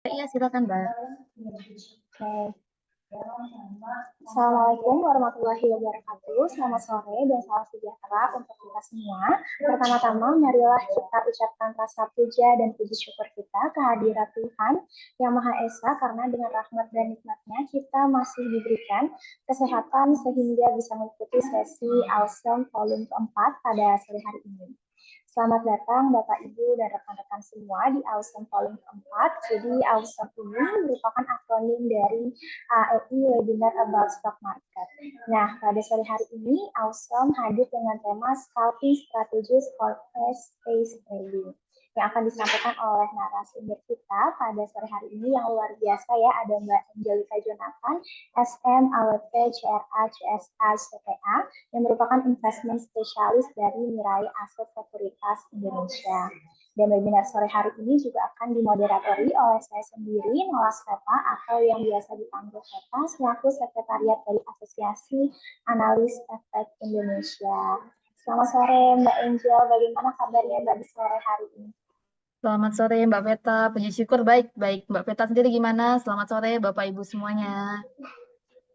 Iya, silakan, Mbak. Oke. Assalamualaikum warahmatullahi wabarakatuh. Selamat sore dan salam sejahtera untuk kita semua. Pertama-tama, marilah kita ucapkan rasa puja dan puji syukur kita kehadirat Tuhan Yang Maha Esa, karena dengan rahmat dan nikmatnya kita masih diberikan kesehatan sehingga bisa mengikuti sesi Awesome Volume keempat pada sore hari ini. Selamat datang Bapak Ibu dan rekan-rekan semua di Awesome Volume keempat. Jadi Awesome ini merupakan akronim dari AEI Webinar About Stock Market. Nah, pada sore hari ini Awesome hadir dengan tema Scalping Strategies for Fast-Paced Trading yang akan disampaikan oleh narasumber kita pada sore hari ini yang luar biasa ya. Ada Mbak Angelika Jonathan, SM, AWP, CRA, CSA, CPA, yang merupakan investment spesialis dari Mirai Aset Sekuritas Indonesia. Dan webinar sore hari ini juga akan dimoderatori oleh saya sendiri, Nola Sveta, atau yang biasa dipanggil Sveta, selaku sekretariat dari Asosiasi Analis Efek Indonesia. Selamat sore Mbak Angel, bagaimana kabarnya Mbak di sore hari ini? Selamat sore, Mbak Peta. Puji syukur baik-baik. Mbak Peta sendiri gimana? Selamat sore, Bapak Ibu semuanya.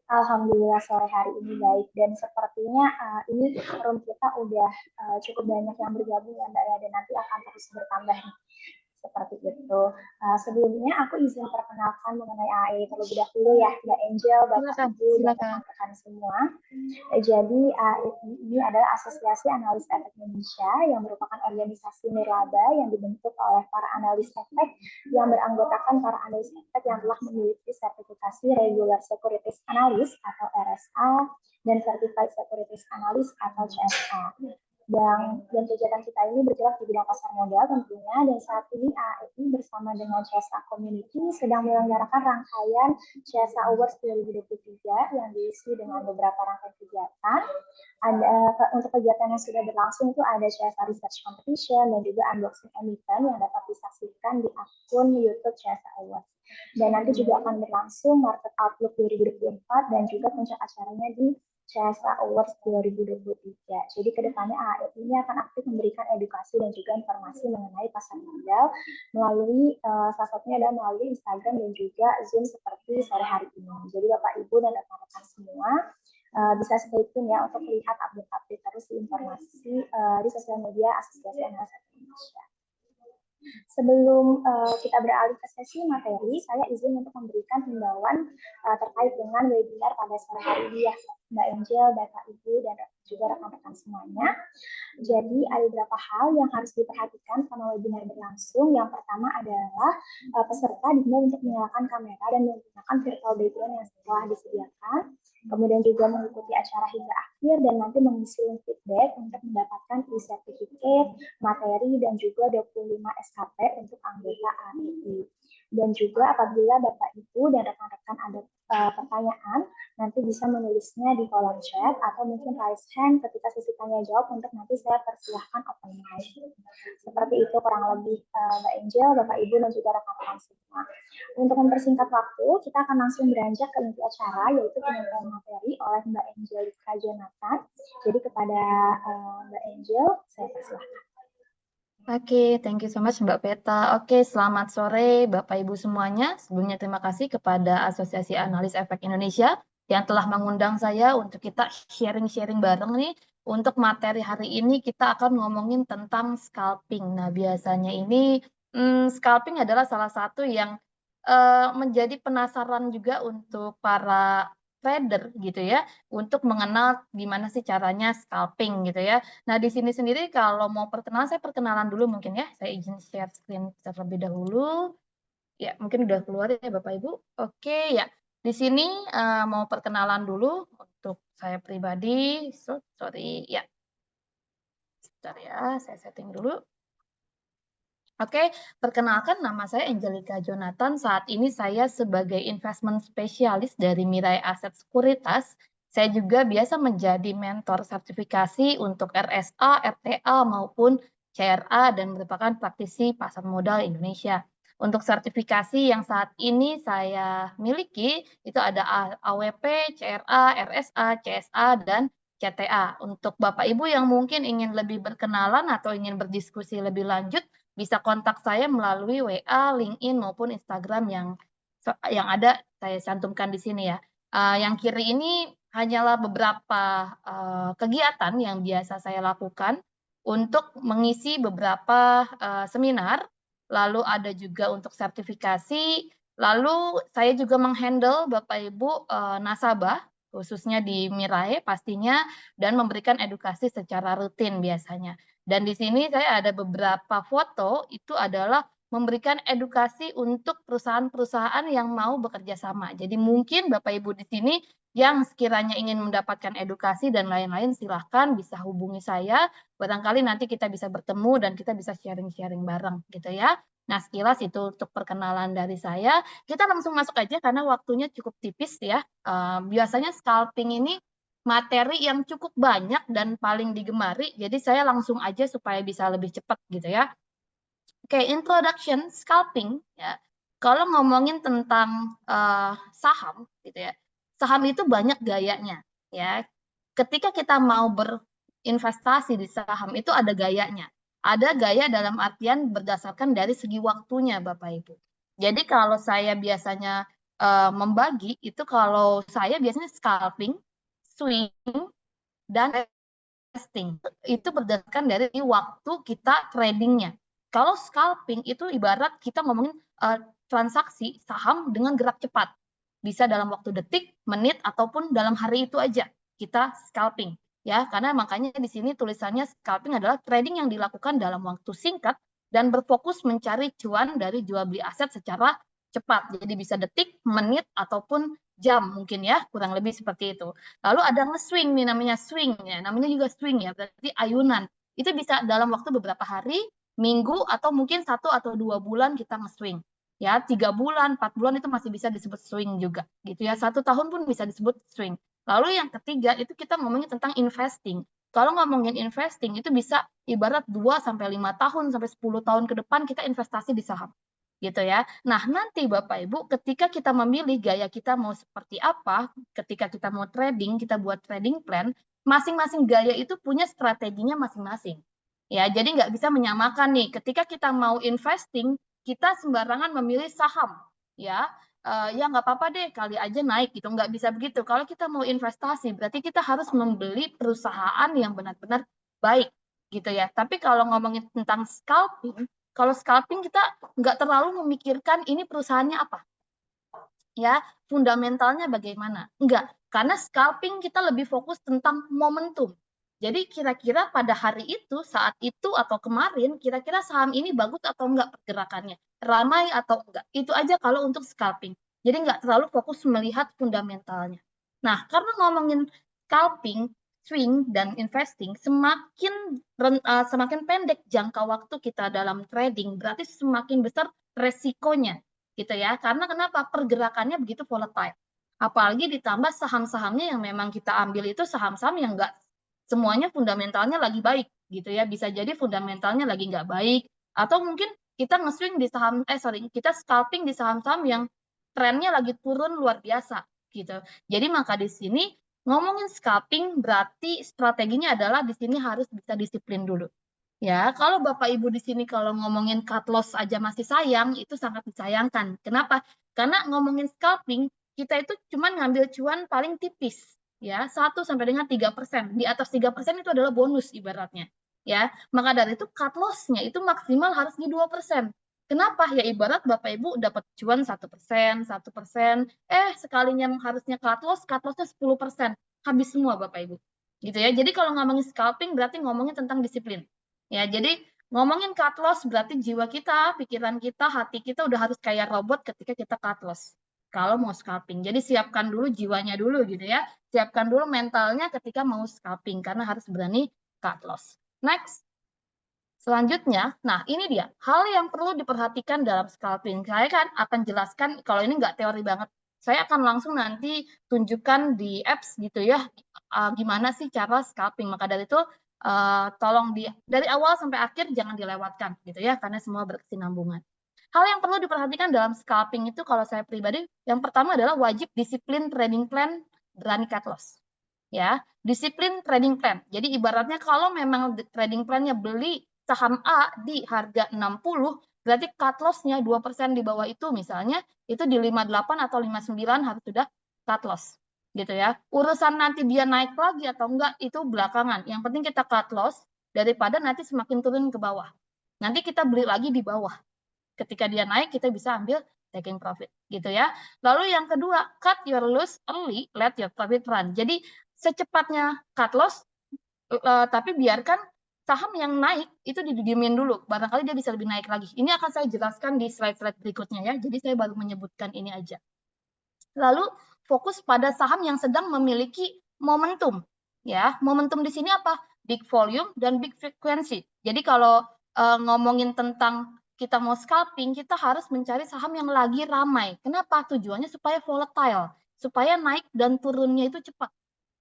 Alhamdulillah sore hari ini baik, dan sepertinya ini room kita udah cukup banyak yang bergabung ya Mbak ya, dan nanti akan terus bertambah nih. Seperti itu. Sebelumnya aku izin perkenalkan mengenai AAE terlebih dahulu ya, Mbak Angel, Bapak Silakan, Ibu, dan silakan. rekan-rekan semua. Jadi AAE ini adalah Asosiasi Analis Efek Indonesia yang merupakan organisasi nirlaba yang dibentuk oleh para analis efek yang beranggotakan para analis efek yang telah memiliki sertifikasi Regular Securities Analyst atau RSA dan Certified Securities Analyst atau CSA. Dan kegiatan kita ini bergerak di bidang pasar modal tentunya, dan saat ini AAI bersama dengan CSA Community sedang menyelenggarakan rangkaian CSA Awards 2023 yang diisi dengan beberapa rangkaian kegiatan. Untuk kegiatan yang sudah berlangsung itu ada CSA Research Competition dan juga unboxing emiten yang dapat disaksikan di akun YouTube CSA Awards. Dan nanti juga akan berlangsung Market Outlook 2024 dan juga puncak acaranya di CSA Awards 2023. Jadi kedepannya AAE ini akan aktif memberikan edukasi dan juga informasi mengenai pasar modal melalui salah satunya adalah melalui Instagram dan juga Zoom seperti sore hari ini. Jadi Bapak Ibu dan rekan-rekan semua bisa stay tune ya untuk melihat update-update terus di informasi di sosial media Asosiasi Analis Indonesia. Sebelum kita beralih ke sesi materi, saya izin untuk memberikan himbauan terkait dengan webinar pada sore hari ini ya, Mbak Angel, Bapak Ibu, dan juga rekan-rekan semuanya. Jadi ada beberapa hal yang harus diperhatikan selama webinar berlangsung. Yang pertama adalah peserta dihimbau untuk menyalakan kamera dan menggunakan virtual background yang telah disediakan. Kemudian juga mengikuti acara hingga akhir dan nanti mengisi feedback untuk mendapatkan e-certificate, materi, dan juga 25 SKP untuk anggota AEI. Dan juga apabila Bapak Ibu dan rekan-rekan ada pertanyaan, nanti bisa menulisnya di kolom chat atau mungkin raise hand ketika sesi tanya jawab untuk nanti saya persilahkan open mic. Seperti itu kurang lebih Mbak Angel, Bapak Ibu, dan juga rekan-rekan semua. Untuk mempersingkat waktu, kita akan langsung beranjak ke inti acara, yaitu penyampaian materi oleh Mbak Angelika Jonathan. Jadi kepada Mbak Angel, saya persilahkan. Oke, thank you so much Mbak Peta. Oke, selamat sore Bapak Ibu semuanya. Sebelumnya terima kasih kepada Asosiasi Analis Efek Indonesia yang telah mengundang saya untuk kita sharing-sharing bareng nih. Untuk materi hari ini kita akan ngomongin tentang scalping. Nah, biasanya ini scalping adalah salah satu yang menjadi penasaran juga untuk para trader gitu ya, untuk mengenal gimana sih caranya scalping gitu ya. Nah, di sini sendiri kalau mau perkenalan, saya perkenalan dulu mungkin ya. Saya izin share screen terlebih dahulu. Ya, mungkin udah keluar ya Bapak Ibu. Oke, ya. Di sini mau perkenalan dulu untuk saya pribadi. Sorry, ya. Sebentar ya, saya setting dulu. Oke, perkenalkan nama saya Angelika Jonathan. Saat ini saya sebagai investment spesialis dari Mirai Aset Sekuritas. Saya juga biasa menjadi mentor sertifikasi untuk RSA, RTA maupun CRA dan merupakan praktisi pasar modal Indonesia. Untuk sertifikasi yang saat ini saya miliki itu ada AWP, CRA, RSA, CSA, dan CTA. Untuk Bapak Ibu yang mungkin ingin lebih berkenalan atau ingin berdiskusi lebih lanjut, bisa kontak saya melalui WA, LinkedIn maupun Instagram yang ada saya cantumkan di sini ya. Yang kiri ini hanyalah beberapa kegiatan yang biasa saya lakukan untuk mengisi beberapa seminar, lalu ada juga untuk sertifikasi, lalu saya juga menghandle Bapak Ibu nasabah, khususnya di Mirai pastinya, dan memberikan edukasi secara rutin biasanya. Dan di sini saya ada beberapa foto, itu adalah memberikan edukasi untuk perusahaan-perusahaan yang mau bekerja sama. Jadi mungkin Bapak Ibu di sini yang sekiranya ingin mendapatkan edukasi dan lain-lain, silahkan bisa hubungi saya. Barangkali nanti kita bisa bertemu dan kita bisa sharing-sharing bareng gitu ya. Nah, sekilas itu untuk perkenalan dari saya. Kita langsung masuk aja karena waktunya cukup tipis ya. Biasanya scalping ini materi yang cukup banyak dan paling digemari, jadi saya langsung aja supaya bisa lebih cepat gitu ya. Oke, introduction scalping ya. Kalau ngomongin tentang saham gitu ya, saham itu banyak gayanya ya. Ketika kita mau berinvestasi di saham itu ada gayanya. Ada gaya dalam artian berdasarkan dari segi waktunya Bapak Ibu. Jadi kalau saya biasanya membagi itu, kalau saya biasanya scalping, swing, dan investing. Itu berdasarkan dari waktu kita tradingnya. Kalau scalping itu ibarat kita ngomongin transaksi saham dengan gerak cepat. Bisa dalam waktu detik, menit, ataupun dalam hari itu aja kita scalping. Ya, karena makanya di sini tulisannya scalping adalah trading yang dilakukan dalam waktu singkat dan berfokus mencari cuan dari jual beli aset secara cepat. Jadi bisa detik, menit, ataupun jam mungkin ya, kurang lebih seperti itu. Lalu ada nge-swing nih, namanya swing ya, namanya juga swing ya, berarti ayunan. Itu bisa dalam waktu beberapa hari, minggu, atau mungkin 1 atau 2 bulan kita nge-swing. Ya, 3 bulan, 4 bulan itu masih bisa disebut swing juga, gitu ya. 1 tahun pun bisa disebut swing. Lalu yang ketiga itu kita ngomongin tentang investing. Kalau ngomongin investing itu bisa ibarat 2 sampai 5 tahun sampai 10 tahun ke depan kita investasi di saham. Gitu ya. Nah, nanti Bapak Ibu ketika kita memilih gaya kita mau seperti apa, ketika kita mau trading, kita buat trading plan, masing-masing gaya itu punya strateginya masing-masing. Ya, jadi nggak bisa menyamakan nih. Ketika kita mau investing, kita sembarangan memilih saham, ya. Ya nggak apa-apa deh, kali aja naik gitu. Nggak bisa begitu. Kalau kita mau investasi, berarti kita harus membeli perusahaan yang benar-benar baik, gitu ya. Tapi kalau ngomongin tentang scalping, kalau scalping kita nggak terlalu memikirkan ini perusahaannya apa, ya, fundamentalnya bagaimana. Enggak, karena scalping kita lebih fokus tentang momentum. Jadi kira-kira pada hari itu, saat itu atau kemarin, kira-kira saham ini bagus atau enggak pergerakannya, ramai atau enggak. Itu aja kalau untuk scalping. Jadi nggak terlalu fokus melihat fundamentalnya. Nah, karena ngomongin scalping, swing, dan investing, semakin pendek jangka waktu kita dalam trading, berarti semakin besar resikonya gitu ya. Karena kenapa? Pergerakannya begitu volatile. Apalagi ditambah saham-sahamnya yang memang kita ambil itu saham-saham yang enggak semuanya fundamentalnya lagi baik gitu ya. Bisa jadi fundamentalnya lagi nggak baik, atau mungkin kita nge-swing di saham kita scalping di saham-saham yang trennya lagi turun luar biasa gitu. Jadi maka di sini ngomongin scalping berarti strateginya adalah di sini harus bisa disiplin dulu. Ya, kalau Bapak Ibu di sini kalau ngomongin cut loss aja masih sayang, itu sangat disayangkan. Kenapa? Karena ngomongin scalping, kita itu cuma ngambil cuan paling tipis, ya, 1 sampai dengan 3%. Di atas 3% itu adalah bonus ibaratnya, ya. Maka dari itu cut loss-nya itu maksimal harus di 2%. Kenapa? Ya ibarat Bapak Ibu dapat cuan 1%, 1%, sekalinya harusnya cut loss-nya 10%. Habis semua Bapak Ibu. Gitu ya. Jadi kalau ngomongin scalping berarti ngomongin tentang disiplin. Ya, jadi ngomongin cut loss berarti jiwa kita, pikiran kita, hati kita udah harus kayak robot ketika kita cut loss. Kalau mau scalping. Jadi siapkan dulu jiwanya dulu gitu ya. Siapkan dulu mentalnya ketika mau scalping karena harus berani cut loss. Next. Selanjutnya, nah ini dia, hal yang perlu diperhatikan dalam scalping. Saya kan akan jelaskan, kalau ini nggak teori banget, saya akan langsung nanti tunjukkan di apps gitu ya, gimana sih cara scalping. Maka dari itu, tolong dari awal sampai akhir jangan dilewatkan gitu ya, karena semua berkesinambungan. Hal yang perlu diperhatikan dalam scalping itu kalau saya pribadi, yang pertama adalah wajib disiplin trading plan, berani cut loss. Ya, disiplin trading plan. Jadi ibaratnya kalau memang trading plan-nya beli saham A di harga 60, berarti cut loss-nya 2% di bawah itu misalnya, itu di 58 atau 59 harus sudah cut loss. Gitu ya. Urusan nanti dia naik lagi atau enggak, itu belakangan. Yang penting kita cut loss, daripada nanti semakin turun ke bawah. Nanti kita beli lagi di bawah. Ketika dia naik, kita bisa ambil taking profit. Gitu ya. Lalu yang kedua, cut your loss early, let your profit run. Jadi, secepatnya cut loss, tapi biarkan saham yang naik itu didiemin dulu, barangkali dia bisa lebih naik lagi. Ini akan saya jelaskan di slide-slide berikutnya ya, jadi saya baru menyebutkan ini aja. Lalu fokus pada saham yang sedang memiliki momentum. Ya, momentum di sini apa? Big volume dan big frequency. Jadi kalau ngomongin tentang kita mau scalping, kita harus mencari saham yang lagi ramai. Kenapa? Tujuannya supaya volatile, supaya naik dan turunnya itu cepat.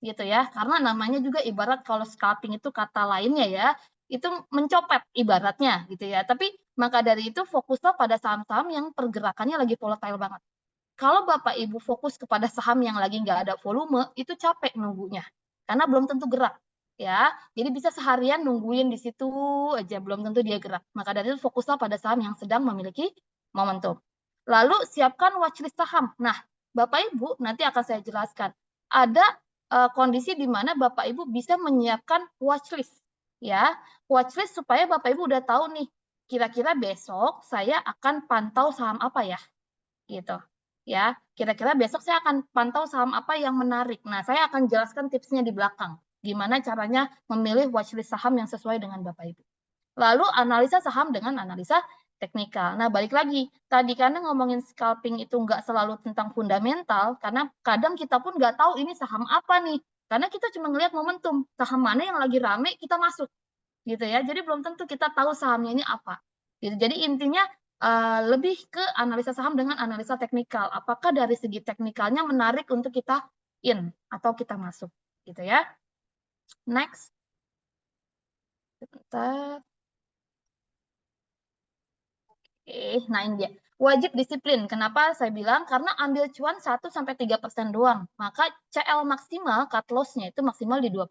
Gitu ya, karena namanya juga ibarat kalau scalping itu kata lainnya ya, itu mencopet ibaratnya gitu ya. Tapi maka dari itu fokuslah pada saham-saham yang pergerakannya lagi volatile banget. Kalau Bapak Ibu fokus kepada saham yang lagi nggak ada volume, itu capek nunggunya. Karena belum tentu gerak. Ya, jadi bisa seharian nungguin di situ aja, belum tentu dia gerak. Maka dari itu fokuslah pada saham yang sedang memiliki momentum. Lalu siapkan watchlist saham. Nah, Bapak Ibu nanti akan saya jelaskan. Ada kondisi di mana Bapak Ibu bisa menyiapkan watchlist. Ya, watchlist supaya Bapak Ibu udah tahu nih, kira-kira besok saya akan pantau saham apa ya, gitu. Ya, kira-kira besok saya akan pantau saham apa yang menarik. Nah, saya akan jelaskan tipsnya di belakang. Gimana caranya memilih watchlist saham yang sesuai dengan Bapak Ibu. Lalu analisa saham dengan analisa teknikal. Nah, balik lagi. Tadi karena ngomongin scalping itu nggak selalu tentang fundamental, karena kadang kita pun nggak tahu ini saham apa nih. Karena kita cuma ngelihat momentum. Saham mana yang lagi rame, kita masuk. Gitu ya. Jadi belum tentu kita tahu sahamnya ini apa. Gitu. Jadi intinya lebih ke analisa saham dengan analisa teknikal. Apakah dari segi teknikalnya menarik untuk kita in atau kita masuk. Gitu ya. Next. Sebentar. Nah ini dia. Wajib disiplin. Kenapa saya bilang? Karena ambil cuan 1-3% doang. Maka CL maksimal, cut loss-nya itu maksimal di 2%.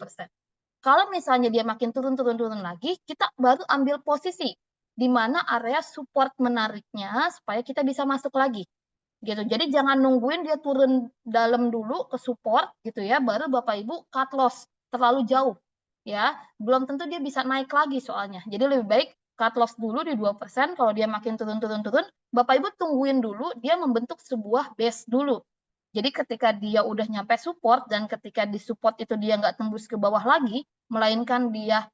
Kalau misalnya dia makin turun lagi, kita baru ambil posisi di mana area support menariknya supaya kita bisa masuk lagi. Gitu. Jadi jangan nungguin dia turun dalam dulu ke support gitu ya, baru Bapak Ibu cut loss terlalu jauh. Ya, belum tentu dia bisa naik lagi soalnya. Jadi lebih baik cut loss dulu di 2%, kalau dia makin turun, Bapak Ibu tungguin dulu dia membentuk sebuah base dulu. Jadi ketika dia udah nyampe support dan ketika di support itu dia nggak tembus ke bawah lagi, melainkan dia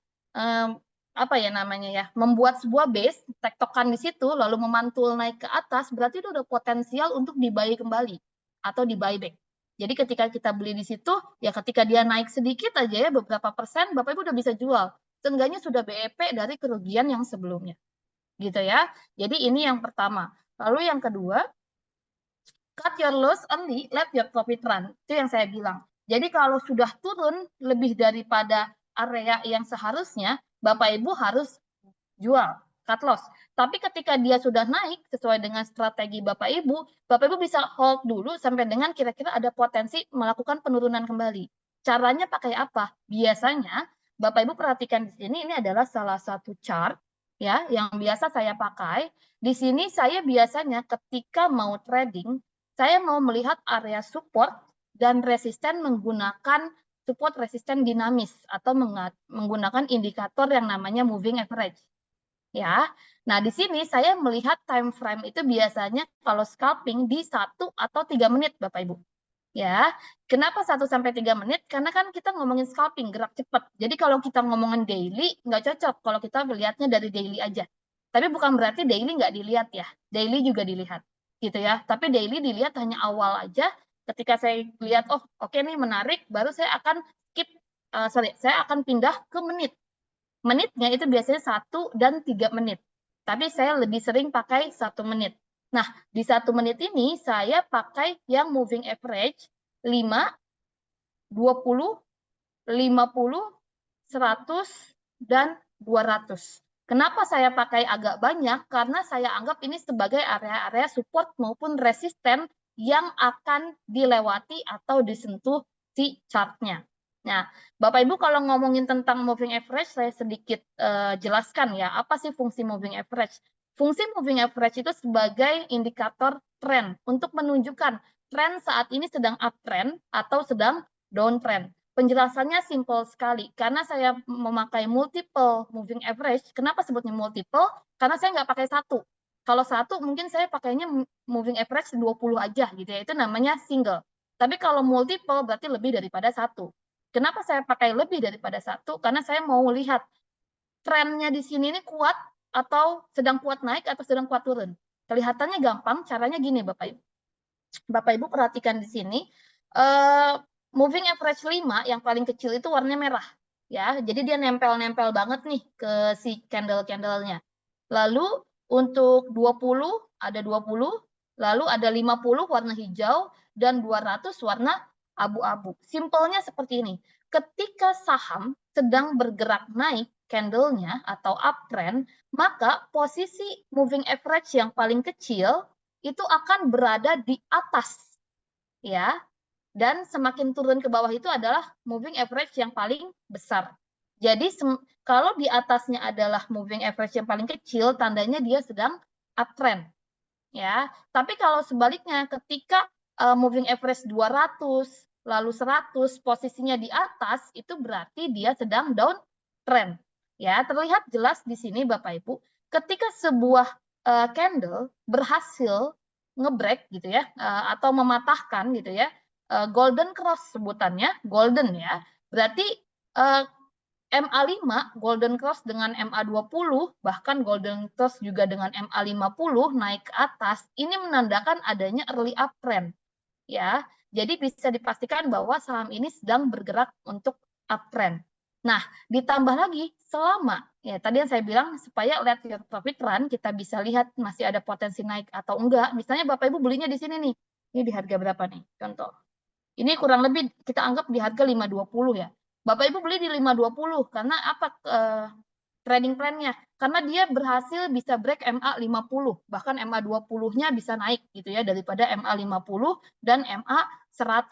apa ya namanya ya, membuat sebuah base, tektokan di situ, lalu memantul naik ke atas, berarti itu udah potensial untuk di-buy kembali atau di-buyback. Jadi ketika kita beli di situ, ya ketika dia naik sedikit aja ya, beberapa persen, Bapak Ibu udah bisa jual. Seenggaknya sudah BEP dari kerugian yang sebelumnya. Gitu ya. Jadi ini yang pertama. Lalu yang kedua, cut your loss early, let your profit run. Itu yang saya bilang. Jadi kalau sudah turun lebih daripada area yang seharusnya, Bapak Ibu harus jual, cut loss. Tapi ketika dia sudah naik sesuai dengan strategi Bapak Ibu bisa hold dulu sampai dengan kira-kira ada potensi melakukan penurunan kembali. Caranya pakai apa? Biasanya Bapak Ibu perhatikan di sini, ini adalah salah satu chart ya yang biasa saya pakai. Di sini saya biasanya ketika mau trading, saya mau melihat area support dan resisten menggunakan support resisten dinamis atau menggunakan indikator yang namanya moving average. Ya, nah di sini saya melihat time frame itu biasanya kalau scalping di 1 atau 3 menit Bapak Ibu. Ya, kenapa 1-3 menit? Karena kan kita ngomongin scalping, gerak cepat. Jadi kalau kita ngomongin daily, nggak cocok kalau kita melihatnya dari daily aja. Tapi bukan berarti daily nggak dilihat ya. Daily juga dilihat. Gitu ya. Tapi daily dilihat hanya awal aja. Ketika saya lihat, oh oke nih menarik, baru saya akan skip, saya akan pindah ke menit. Menitnya itu biasanya 1 dan 3 menit. Tapi saya lebih sering pakai 1 menit. Nah, di 1 menit ini saya pakai yang moving average 5, 20, 50, 100, dan 200. Kenapa saya pakai agak banyak? Karena saya anggap ini sebagai area-area support maupun resisten yang akan dilewati atau disentuh si chartnya. Nah, Bapak Ibu kalau ngomongin tentang moving average, saya sedikit jelaskan ya, apa sih fungsi moving average? Fungsi moving average itu sebagai indikator tren untuk menunjukkan tren saat ini sedang uptrend atau sedang downtrend. Penjelasannya simpel sekali, karena saya memakai multiple moving average. Kenapa sebutnya multiple? Karena saya nggak pakai satu. Kalau satu mungkin saya pakainya moving average 20 aja gitu ya, itu namanya single. Tapi kalau multiple berarti lebih daripada satu. Kenapa saya pakai lebih daripada satu? Karena saya mau lihat trennya di sini ini kuat atau sedang kuat naik atau sedang kuat turun. Kelihatannya gampang, caranya gini Bapak Ibu. Bapak Ibu perhatikan di sini, moving average 5 yang paling kecil itu warnanya merah. Ya, jadi dia nempel-nempel banget nih ke si candle-candlenya. Lalu untuk 20 ada 20, lalu ada 50 warna hijau dan 200 warna abu-abu. Simpelnya seperti ini. Ketika saham sedang bergerak naik candlenya atau uptrend, maka posisi moving average yang paling kecil itu akan berada di atas, ya. Dan semakin turun ke bawah itu adalah moving average yang paling besar. Jadi kalau di atasnya adalah moving average yang paling kecil, tandanya dia sedang uptrend, ya. Tapi kalau sebaliknya, ketika moving average 200 lalu 100 posisinya di atas, itu berarti dia sedang downtrend, ya. Terlihat jelas di sini Bapak Ibu, ketika sebuah candle berhasil ngebreak gitu ya, atau mematahkan gitu ya, golden cross sebutannya, golden ya. Berarti MA5 golden cross dengan MA20 bahkan golden cross juga dengan MA50 naik ke atas, ini menandakan adanya early uptrend, ya. Jadi bisa dipastikan bahwa saham ini sedang bergerak untuk uptrend. Nah, ditambah lagi selama ya tadi yang saya bilang supaya let your profit run, kita bisa lihat masih ada potensi naik atau enggak. Misalnya Bapak Ibu belinya di sini nih. Ini di harga berapa nih? Contoh. Ini kurang lebih kita anggap di harga 520 ya. Bapak Ibu beli di 520 karena apa trading plan-nya? Karena dia berhasil bisa break MA50, bahkan MA20-nya bisa naik gitu ya daripada MA50 dan MA100.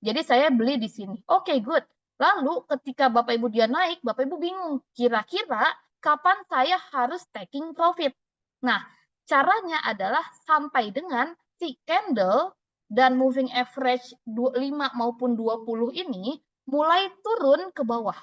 Jadi saya beli di sini. Oke, good. Lalu ketika Bapak Ibu dia naik, Bapak Ibu bingung, kira-kira kapan saya harus taking profit? Nah, caranya adalah sampai dengan si candle dan moving average 5 maupun 20 ini mulai turun ke bawah.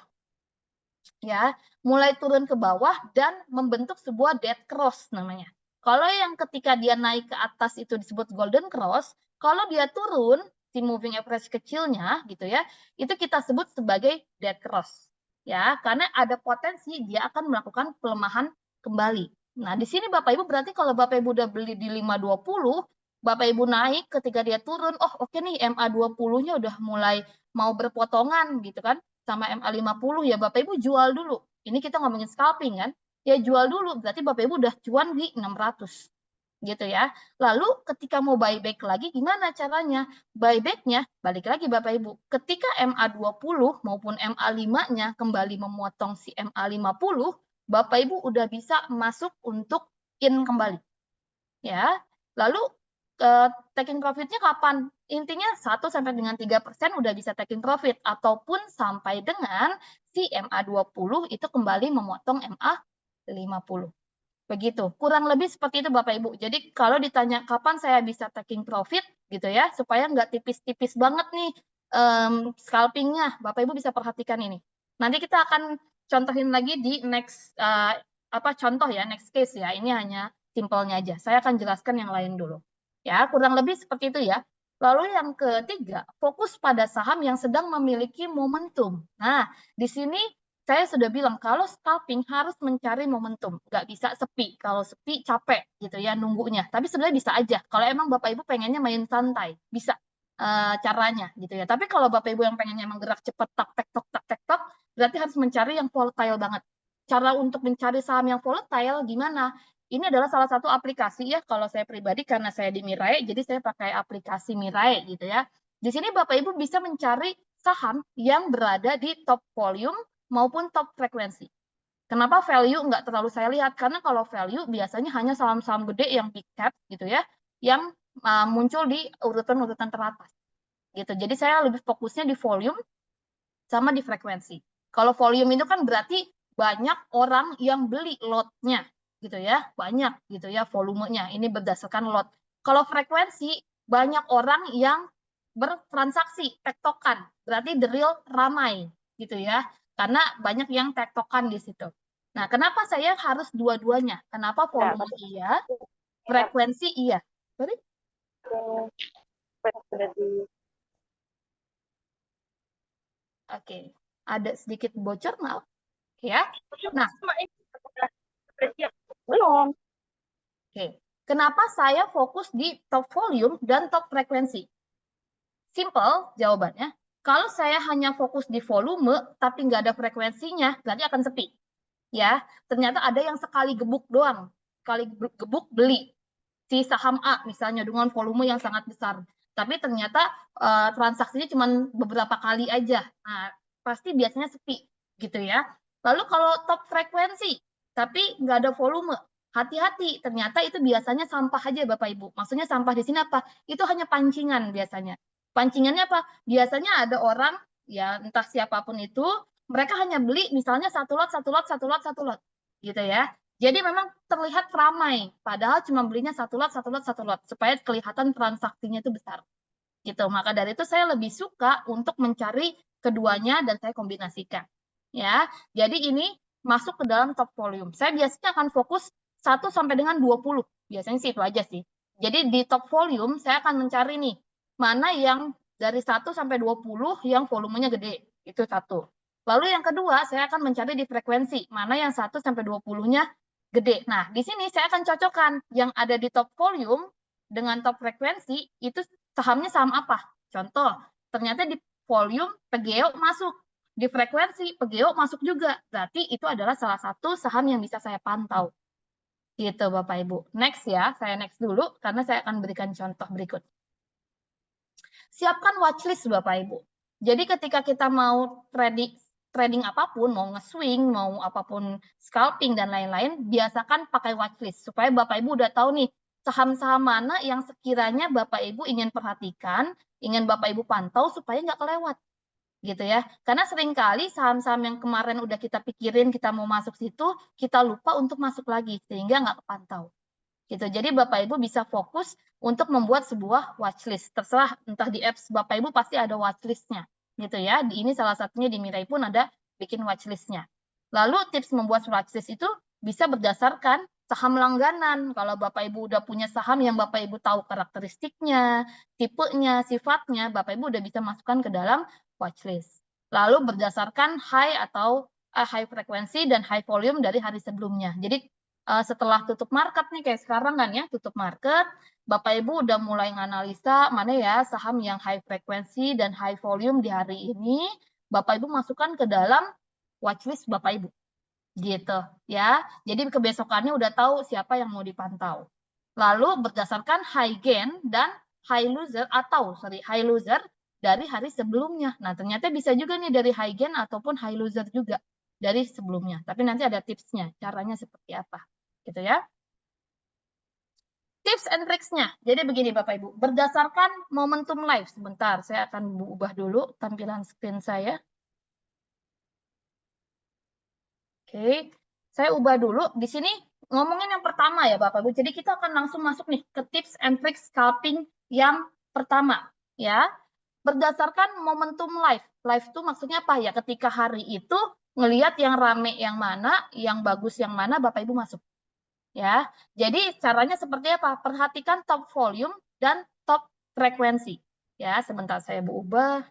Ya, mulai turun ke bawah dan membentuk sebuah dead cross namanya. Kalau yang ketika dia naik ke atas itu disebut golden cross, kalau dia turun si moving average kecilnya gitu ya, itu kita sebut sebagai dead cross. Ya, karena ada potensi dia akan melakukan pelemahan kembali. Nah, di sini Bapak Ibu berarti kalau Bapak Ibu udah beli di 520, Bapak Ibu naik ketika dia turun, oh oke nih MA20-nya udah mulai mau berpotongan gitu kan sama MA50 ya Bapak Ibu jual dulu. Ini kita ngomongin scalping kan. Ya jual dulu berarti Bapak Ibu udah cuan di 600 gitu ya. Lalu ketika mau buyback lagi gimana caranya? Buybacknya balik lagi Bapak Ibu. Ketika MA20 maupun MA5-nya kembali memotong si MA50, Bapak Ibu udah bisa masuk untuk in kembali. Ya. Lalu taking profitnya kapan? Intinya 1 sampai dengan 3% udah bisa taking profit ataupun sampai dengan si MA20 itu kembali memotong MA50. Begitu. Kurang lebih seperti itu Bapak Ibu. Jadi kalau ditanya kapan saya bisa taking profit gitu ya, supaya nggak tipis-tipis banget nih scalpingnya, Bapak Ibu bisa perhatikan ini. Nanti kita akan contohin lagi di next contoh ya, next case ya. Ini hanya simpelnya aja. Saya akan jelaskan yang lain dulu. Ya, kurang lebih seperti itu ya. Lalu yang ketiga, fokus pada saham yang sedang memiliki momentum. Nah, di sini saya sudah bilang kalau scalping harus mencari momentum, nggak bisa sepi. Kalau sepi capek gitu ya nunggunya. Tapi sebenarnya bisa aja. Kalau emang Bapak Ibu pengennya main santai, bisa caranya gitu ya. Tapi kalau Bapak Ibu yang pengennya emang gerak cepat tak tek tok, berarti harus mencari yang volatile banget. Cara untuk mencari saham yang volatile gimana? Ini adalah salah satu aplikasi ya, kalau saya pribadi karena saya di Mirai, jadi saya pakai aplikasi Mirai gitu ya. Di sini Bapak Ibu bisa mencari saham yang berada di top volume maupun top frekuensi. Kenapa value nggak terlalu saya lihat? Karena kalau value biasanya hanya saham-saham gede yang big cap gitu ya, yang muncul di urutan-urutan teratas. Gitu. Jadi saya lebih fokusnya di volume sama di frekuensi. Kalau volume itu kan berarti banyak orang yang beli lotnya, gitu ya, banyak gitu ya volumenya. Ini berdasarkan lot. Kalau frekuensi banyak orang yang bertransaksi, tektokan, berarti the real ramai, gitu ya. Karena banyak yang tektokan di situ. Nah, kenapa saya harus dua-duanya? Kenapa volume iya, frekuensi iya? Sorry? Oke, ada sedikit bocor maaf ya. Nah, Belum. oke. Kenapa saya fokus di top volume dan top frekuensi? Simple jawabannya. Kalau saya hanya fokus di volume tapi nggak ada frekuensinya, berarti akan sepi. Ya, ternyata ada yang sekali gebuk doang, sekali gebuk beli si saham A misalnya dengan volume yang sangat besar, tapi ternyata transaksinya cuma beberapa kali aja. Nah, pasti biasanya sepi gitu ya. Lalu kalau top frekuensi tapi nggak ada volume, hati-hati, ternyata itu biasanya sampah aja Bapak Ibu. Maksudnya sampah di sini apa? Itu hanya pancingan biasanya. Pancingannya apa? Biasanya ada orang, ya entah siapapun itu, mereka hanya beli misalnya satu lot, satu lot, satu lot, satu lot, gitu ya. Jadi memang terlihat ramai, padahal cuma belinya satu lot, satu lot, satu lot, supaya kelihatan transaksinya itu besar. Gitu. Maka dari itu saya lebih suka untuk mencari keduanya dan saya kombinasikan. Ya, jadi ini masuk ke dalam top volume. Saya biasanya akan fokus 1 sampai dengan 20. Biasanya sih itu aja sih. Jadi di top volume saya akan mencari nih mana yang dari 1 sampai 20 yang volumenya gede. Itu satu. Lalu yang kedua, saya akan mencari di frekuensi, mana yang 1 sampai 20-nya gede. Nah, di sini saya akan cocokkan yang ada di top volume dengan top frekuensi itu sahamnya saham apa? Contoh, ternyata di volume PGO masuk, di frekuensi PGO masuk juga. Berarti itu adalah salah satu saham yang bisa saya pantau. Gitu Bapak Ibu. Next ya, saya next dulu karena saya akan berikan contoh berikut. Siapkan watchlist Bapak Ibu. Jadi ketika kita mau trading apapun, mau nge-swing, mau apapun scalping dan lain-lain, biasakan pakai watchlist supaya Bapak Ibu udah tahu nih saham-saham mana yang sekiranya Bapak Ibu ingin perhatikan, ingin Bapak Ibu pantau supaya nggak kelewat. Gitu ya. Karena seringkali saham-saham yang kemarin udah kita pikirin kita mau masuk situ, kita lupa untuk masuk lagi sehingga nggak kepantau. Gitu. Jadi Bapak Ibu bisa fokus untuk membuat sebuah watchlist. Terserah entah di apps Bapak Ibu pasti ada watchlistnya. Gitu ya. Ini salah satunya di Mirai pun ada bikin watchlistnya. Lalu tips membuat watchlist itu bisa berdasarkan saham langganan. Kalau Bapak Ibu udah punya saham yang Bapak Ibu tahu karakteristiknya, tipenya, sifatnya, Bapak Ibu udah bisa masukkan ke dalam watchlist. Lalu berdasarkan high atau high frekuensi dan high volume dari hari sebelumnya. Jadi setelah tutup market nih kayak sekarang kan ya, tutup market, Bapak Ibu udah mulai nganalisa mana ya saham yang high frekuensi dan high volume di hari ini, Bapak Ibu masukkan ke dalam watchlist Bapak Ibu. Gitu ya. Jadi kebesokannya udah tahu siapa yang mau dipantau. Lalu berdasarkan high gain dan high loser high loser dari hari sebelumnya. Nah, ternyata bisa juga nih dari high gain ataupun high loser juga dari sebelumnya. Tapi nanti ada tipsnya, caranya seperti apa. Gitu ya. Tips and tricks-nya. Jadi begini Bapak Ibu, berdasarkan momentum live. Sebentar, saya akan ubah dulu tampilan screen saya. Oke, saya ubah dulu. Di sini ngomongin yang pertama ya Bapak Ibu. Jadi kita akan langsung masuk nih ke tips and tricks scalping yang pertama. Ya, berdasarkan momentum live. Live itu maksudnya apa ya? Ketika hari itu ngelihat yang rame yang mana, yang bagus yang mana, Bapak Ibu masuk. Ya, jadi caranya seperti apa? Perhatikan top volume dan top frekuensi. Ya, sebentar saya ubah.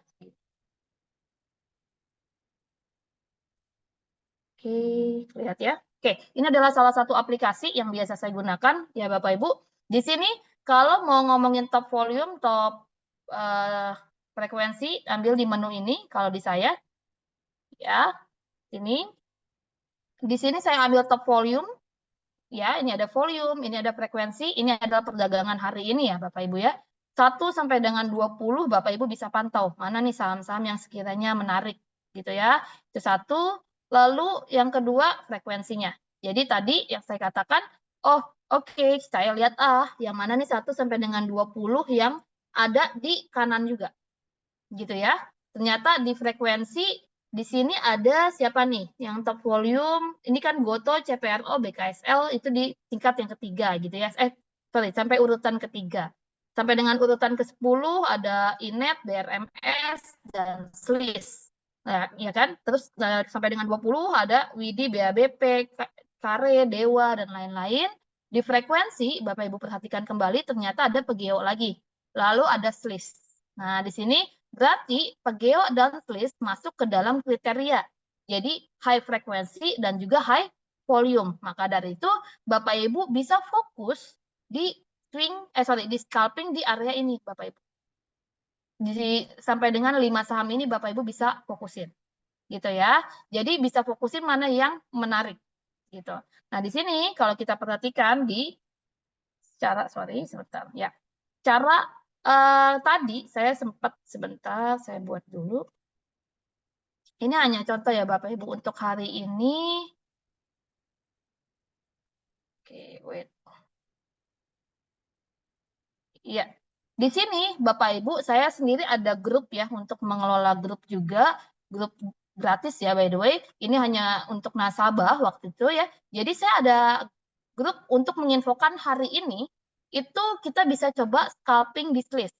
Oke, lihat ya. Oke, ini adalah salah satu aplikasi yang biasa saya gunakan ya Bapak Ibu. Di sini kalau mau ngomongin top volume, top frekuensi, ambil di menu ini kalau di saya. Ya, ini. Di sini saya ambil top volume. Ya, ini ada volume, ini ada frekuensi, ini adalah perdagangan hari ini ya Bapak Ibu ya. 1 sampai dengan 20 Bapak Ibu bisa pantau mana nih saham-saham yang sekiranya menarik gitu ya. Itu satu. Lalu yang kedua frekuensinya. Jadi tadi yang saya katakan, oh oke, saya lihat yang mana nih 1 sampai dengan 20 yang ada di kanan juga. Gitu ya. ternyata di frekuensi di sini ada siapa nih yang top volume, ini kan Goto, CPRO, BKSL itu di tingkat yang ketiga gitu ya, sorry sampai urutan ketiga. Sampai dengan urutan ke-10 ada INET, DRMS, dan SLIS. Nah, ya kan? Terus sampai dengan 20 ada WIDI, BABP, KARE, DEWA, dan lain-lain. Di frekuensi, Bapak Ibu perhatikan kembali, ternyata ada PEGEO lagi. Lalu ada SLIS. Nah, di sini berarti PEGEO dan SLIS masuk ke dalam kriteria. Jadi, high frekuensi dan juga high volume. Maka dari itu, Bapak Ibu bisa fokus di di scalping di area ini, Bapak Ibu. Sampai dengan 5 saham ini Bapak Ibu bisa fokusin. Gitu ya. Jadi bisa fokusin mana yang menarik gitu. Nah, di sini kalau kita perhatikan sebentar ya. Cara tadi saya sempat sebentar saya buat dulu. Ini hanya contoh ya Bapak Ibu untuk hari ini. Oke, wait. Iya. Di sini Bapak Ibu saya sendiri ada grup ya untuk mengelola grup juga, grup gratis ya by the way. Ini hanya untuk nasabah waktu itu ya. Jadi saya ada grup untuk menginfokan hari ini itu kita bisa coba scalping di list.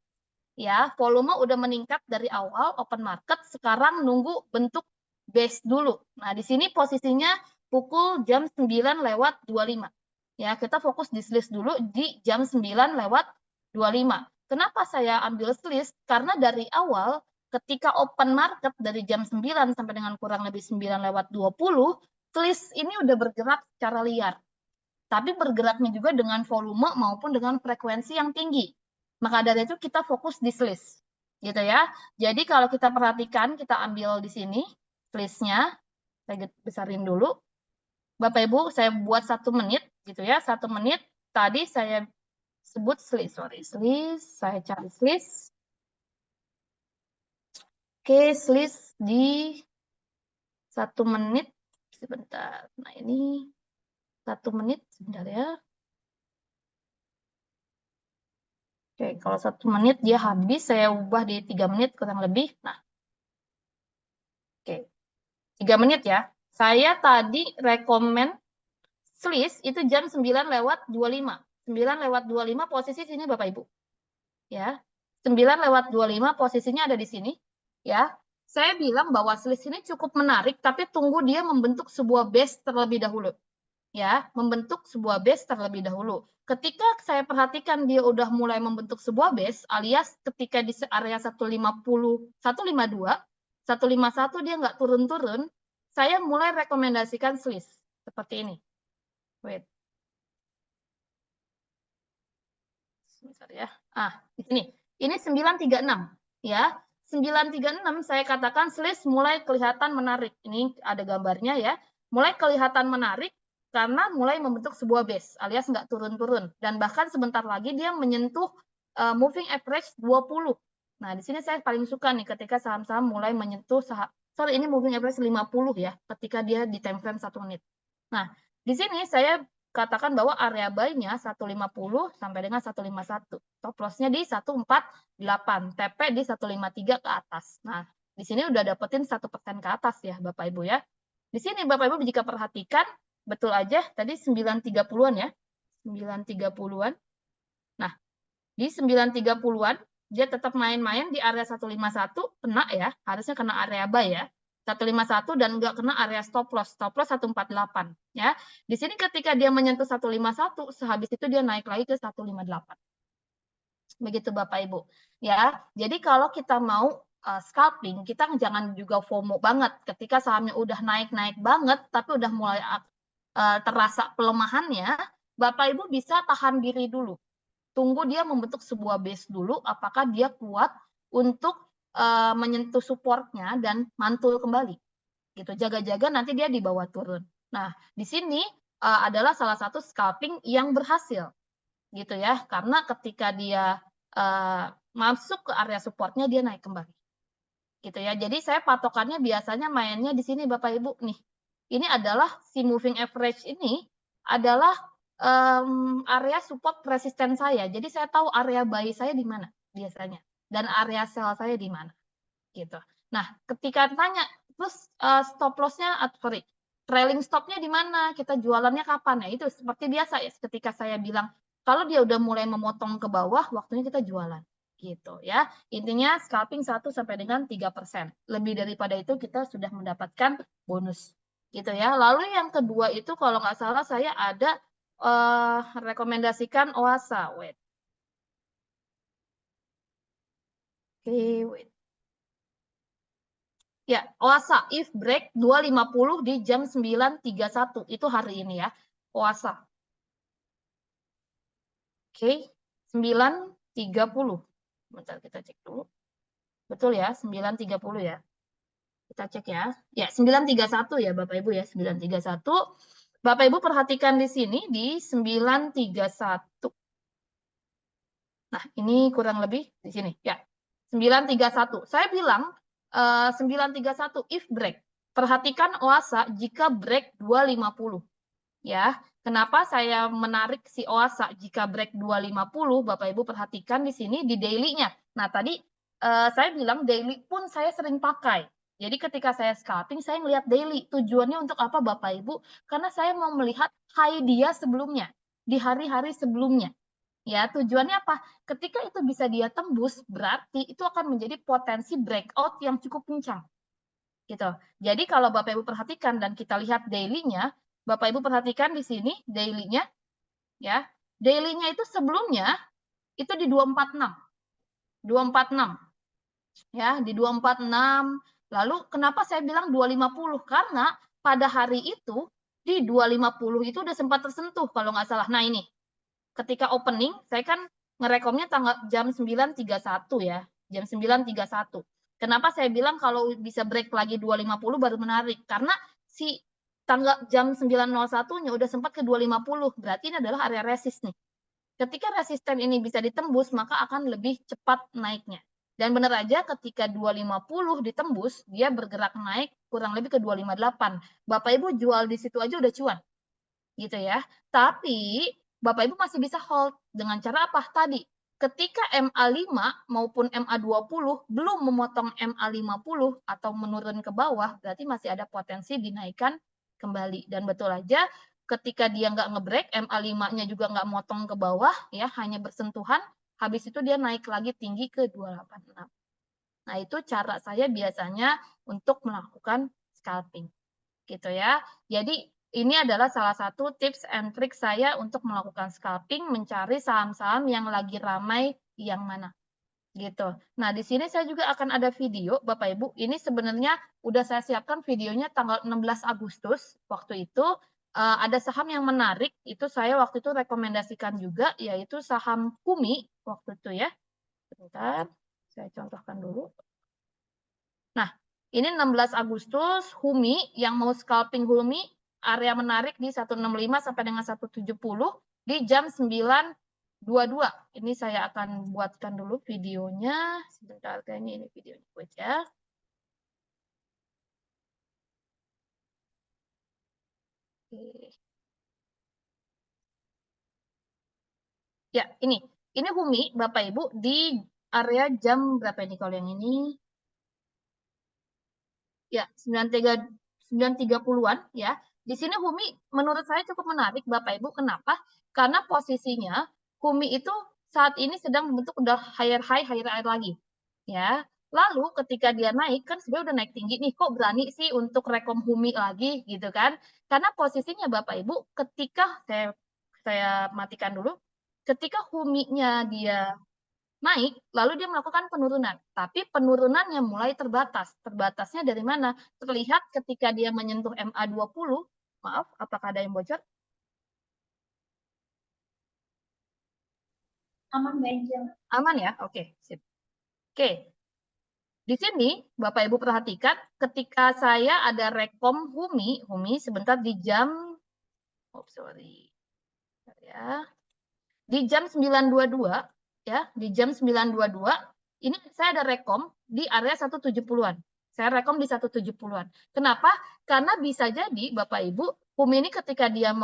Ya, volume udah meningkat dari awal open market, sekarang nunggu bentuk base dulu. Nah, di sini posisinya pukul jam 9:25. Ya, kita fokus di list dulu di jam 9:25. Kenapa saya ambil list? Karena dari awal ketika open market dari jam 9 sampai dengan kurang lebih 9:20, list ini udah bergerak secara liar. Tapi bergeraknya juga dengan volume maupun dengan frekuensi yang tinggi. Maka dari itu kita fokus di list. Gitu ya. Jadi kalau kita perhatikan, kita ambil di sini listnya. Saya besarin dulu. Bapak Ibu, saya buat 1 menit gitu ya. 1 menit. Tadi saya sebut list. Saya cari list. Oke, list di 1 menit. Sebentar. Nah, ini 1 menit. Sebentar ya. Oke, kalau 1 menit dia habis, saya ubah di 3 menit kurang lebih. Nah, oke. 3 menit ya. Saya tadi rekomen list itu jam 9:25. 9:25 posisi sini Bapak Ibu. Ya. 9:25 posisinya ada di sini. Ya. Saya bilang bahwa list ini cukup menarik, tapi tunggu dia membentuk sebuah base terlebih dahulu. Ya, membentuk sebuah base terlebih dahulu. Ketika saya perhatikan dia udah mulai membentuk sebuah base, alias ketika di area 150, 152, 151 dia nggak turun-turun, saya mulai rekomendasikan list seperti ini. Wait. Sebentar ya. Di sini. Ini 936 ya. 936 saya katakan list mulai kelihatan menarik. Ini ada gambarnya ya. Mulai kelihatan menarik karena mulai membentuk sebuah base alias nggak turun-turun dan bahkan sebentar lagi dia menyentuh moving average 20. Nah, di sini saya paling suka nih ketika saham-saham mulai menyentuh ini moving average 50 ya, ketika dia di time frame 1 menit. Nah, di sini saya katakan bahwa area buy-nya 150 sampai dengan 151. Stop loss-nya di 148, TP di 153 ke atas. Nah, di sini udah dapetin 1% ke atas ya Bapak Ibu ya. Di sini Bapak Ibu jika perhatikan betul aja tadi 930-an ya. 930-an. Nah, di 930-an dia tetap main-main di area 151, kena ya, harusnya kena area buy ya. 151 dan enggak kena area stop loss 148 ya. Di sini ketika dia menyentuh 151, sehabis itu dia naik lagi ke 158. Begitu Bapak Ibu. Ya. Jadi kalau kita mau scalping, kita jangan juga FOMO banget ketika sahamnya udah naik-naik banget tapi udah mulai terasa pelemahannya, Bapak Ibu bisa tahan diri dulu. Tunggu dia membentuk sebuah base dulu, apakah dia kuat untuk menyentuh supportnya dan mantul kembali. Gitu, jaga-jaga nanti dia di bawah turun. Nah, di sini adalah salah satu scalping yang berhasil, gitu ya, karena ketika dia masuk ke area supportnya dia naik kembali, gitu ya. Jadi saya patokannya biasanya mainnya di sini Bapak Ibu nih. Ini adalah si moving average ini adalah area support resisten saya. Jadi saya tahu area buy saya di mana biasanya dan area sell saya di mana gitu. Nah, ketika tanya, terus stop loss-nya, sorry, trailing stop-nya di mana? Kita jualannya kapan? Ya itu seperti biasa ya, ketika saya bilang, kalau dia udah mulai memotong ke bawah, waktunya kita jualan. Gitu ya. Intinya scalping 1 sampai dengan 3%. Lebih daripada itu kita sudah mendapatkan bonus. Gitu ya. Lalu yang kedua itu kalau nggak salah saya ada rekomendasikan OASA. Wait. Oke, wait. Ya, OASA if break 250 di jam 9.31 itu hari ini ya. OASA. Oke, 9.30. Bentar kita cek dulu. Betul ya, 9.30 ya. Kita cek ya. Ya, 9.31 ya Bapak Ibu ya, 9.31. Bapak Ibu perhatikan di sini di 9.31. Nah, ini kurang lebih di sini ya. 9.31. Saya bilang 9.31 if break. Perhatikan OASA jika break 250. Ya, kenapa saya menarik si OASA jika break 250? Bapak Ibu perhatikan di sini di daily-nya. Nah, tadi saya bilang daily pun saya sering pakai. Jadi ketika saya scalping, saya melihat daily. Tujuannya untuk apa Bapak Ibu? Karena saya mau melihat high dia sebelumnya, di hari-hari sebelumnya. Ya, tujuannya apa? Ketika itu bisa dia tembus, berarti itu akan menjadi potensi breakout yang cukup kencang. Gitu. Jadi kalau Bapak Ibu perhatikan dan kita lihat daily-nya, Bapak Ibu perhatikan di sini daily-nya ya. Daily-nya itu sebelumnya itu di 246. 246. Ya, di 246. Lalu kenapa saya bilang 250? Karena pada hari itu di 250 itu udah sempat tersentuh kalau nggak salah. Nah, ini ketika opening saya kan ngerekomnya tanggal jam 9.31 ya. Jam 9.31. Kenapa saya bilang kalau bisa break lagi 250 baru menarik? Karena si tanggal jam 9.01-nya udah sempat ke 250. Berarti ini adalah area resist nih. Ketika resisten ini bisa ditembus, maka akan lebih cepat naiknya. Dan benar aja ketika 250 ditembus, dia bergerak naik kurang lebih ke 258. Bapak Ibu jual di situ aja udah cuan. Gitu ya. Tapi Bapak Ibu masih bisa hold dengan cara apa? Tadi, ketika MA5 maupun MA20 belum memotong MA50 atau menurun ke bawah, berarti masih ada potensi dinaikkan kembali. Dan betul aja ketika dia nggak ngebreak, MA5-nya juga nggak motong ke bawah, ya hanya bersentuhan, habis itu dia naik lagi tinggi ke 286. Nah, itu cara saya biasanya untuk melakukan scalping. Gitu ya. Jadi ini adalah salah satu tips and trick saya untuk melakukan scalping, mencari saham-saham yang lagi ramai yang mana. Gitu. Nah, di sini saya juga akan ada video, Bapak Ibu. Ini sebenarnya udah saya siapkan videonya tanggal 16 Agustus. Waktu itu ada saham yang menarik, itu saya waktu itu rekomendasikan juga, yaitu saham Kumi waktu itu ya. Sebentar, saya contohkan dulu. Nah, ini 16 Agustus, Humi, yang mau scalping Humi, area menarik di 165 sampai dengan 170 di jam 9.22. Ini saya akan buatkan dulu videonya. Sebentar, kayaknya ini videonya buat ya. Oke. Ya, ini. Ini Humi, Bapak Ibu, di area jam berapa ini kalau yang ini? Ya, 9.30-an ya. Di sini Humi menurut saya cukup menarik Bapak Ibu. Kenapa? Karena posisinya Humi itu saat ini sedang membentuk udah higher high, higher high lagi. Ya. Lalu ketika dia naik kan sebenarnya udah naik tinggi nih, kok berani sih untuk rekom Humi lagi gitu kan? Karena posisinya Bapak Ibu ketika saya matikan dulu, ketika Huminya dia naik, lalu dia melakukan penurunan. Tapi penurunannya mulai terbatas. Terbatasnya dari mana? Terlihat ketika dia menyentuh MA20. Maaf, apakah ada yang bocor? Aman, Mbak Angel. Aman ya? Oke, sip. Oke. Di sini, Bapak Ibu perhatikan, ketika saya ada rekom Humi sebentar di jam, sorry. Ya. Di jam 9.22, ya, di jam 9.22, ini saya ada rekom di area 170-an. Saya rekom di 170-an. Kenapa? Karena bisa jadi Bapak Ibu, Humi ini ketika dia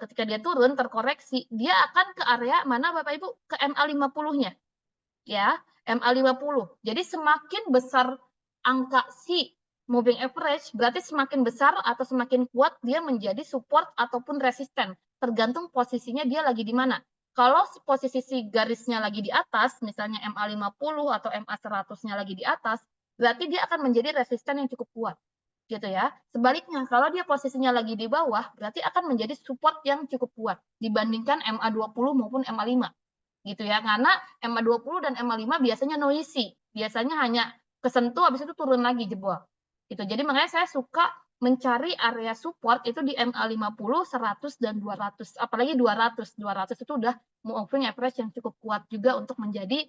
ketika dia turun terkoreksi, dia akan ke area mana Bapak Ibu? Ke MA50-nya. Ya, MA50. Jadi semakin besar angka si moving average, berarti semakin besar atau semakin kuat dia menjadi support ataupun resisten, tergantung posisinya dia lagi di mana. Kalau posisi si garisnya lagi di atas, misalnya MA50 atau MA100-nya lagi di atas, berarti dia akan menjadi resisten yang cukup kuat. Gitu ya. Sebaliknya, kalau dia posisinya lagi di bawah, berarti akan menjadi support yang cukup kuat dibandingkan MA20 maupun MA5. Gitu ya. Karena MA20 dan MA5 biasanya noisy. Biasanya hanya kesentuh habis itu turun lagi jebol. Gitu. Jadi makanya saya suka mencari area support itu di MA50, 100 dan 200. Apalagi 200. 200 itu udah moving average yang cukup kuat juga untuk menjadi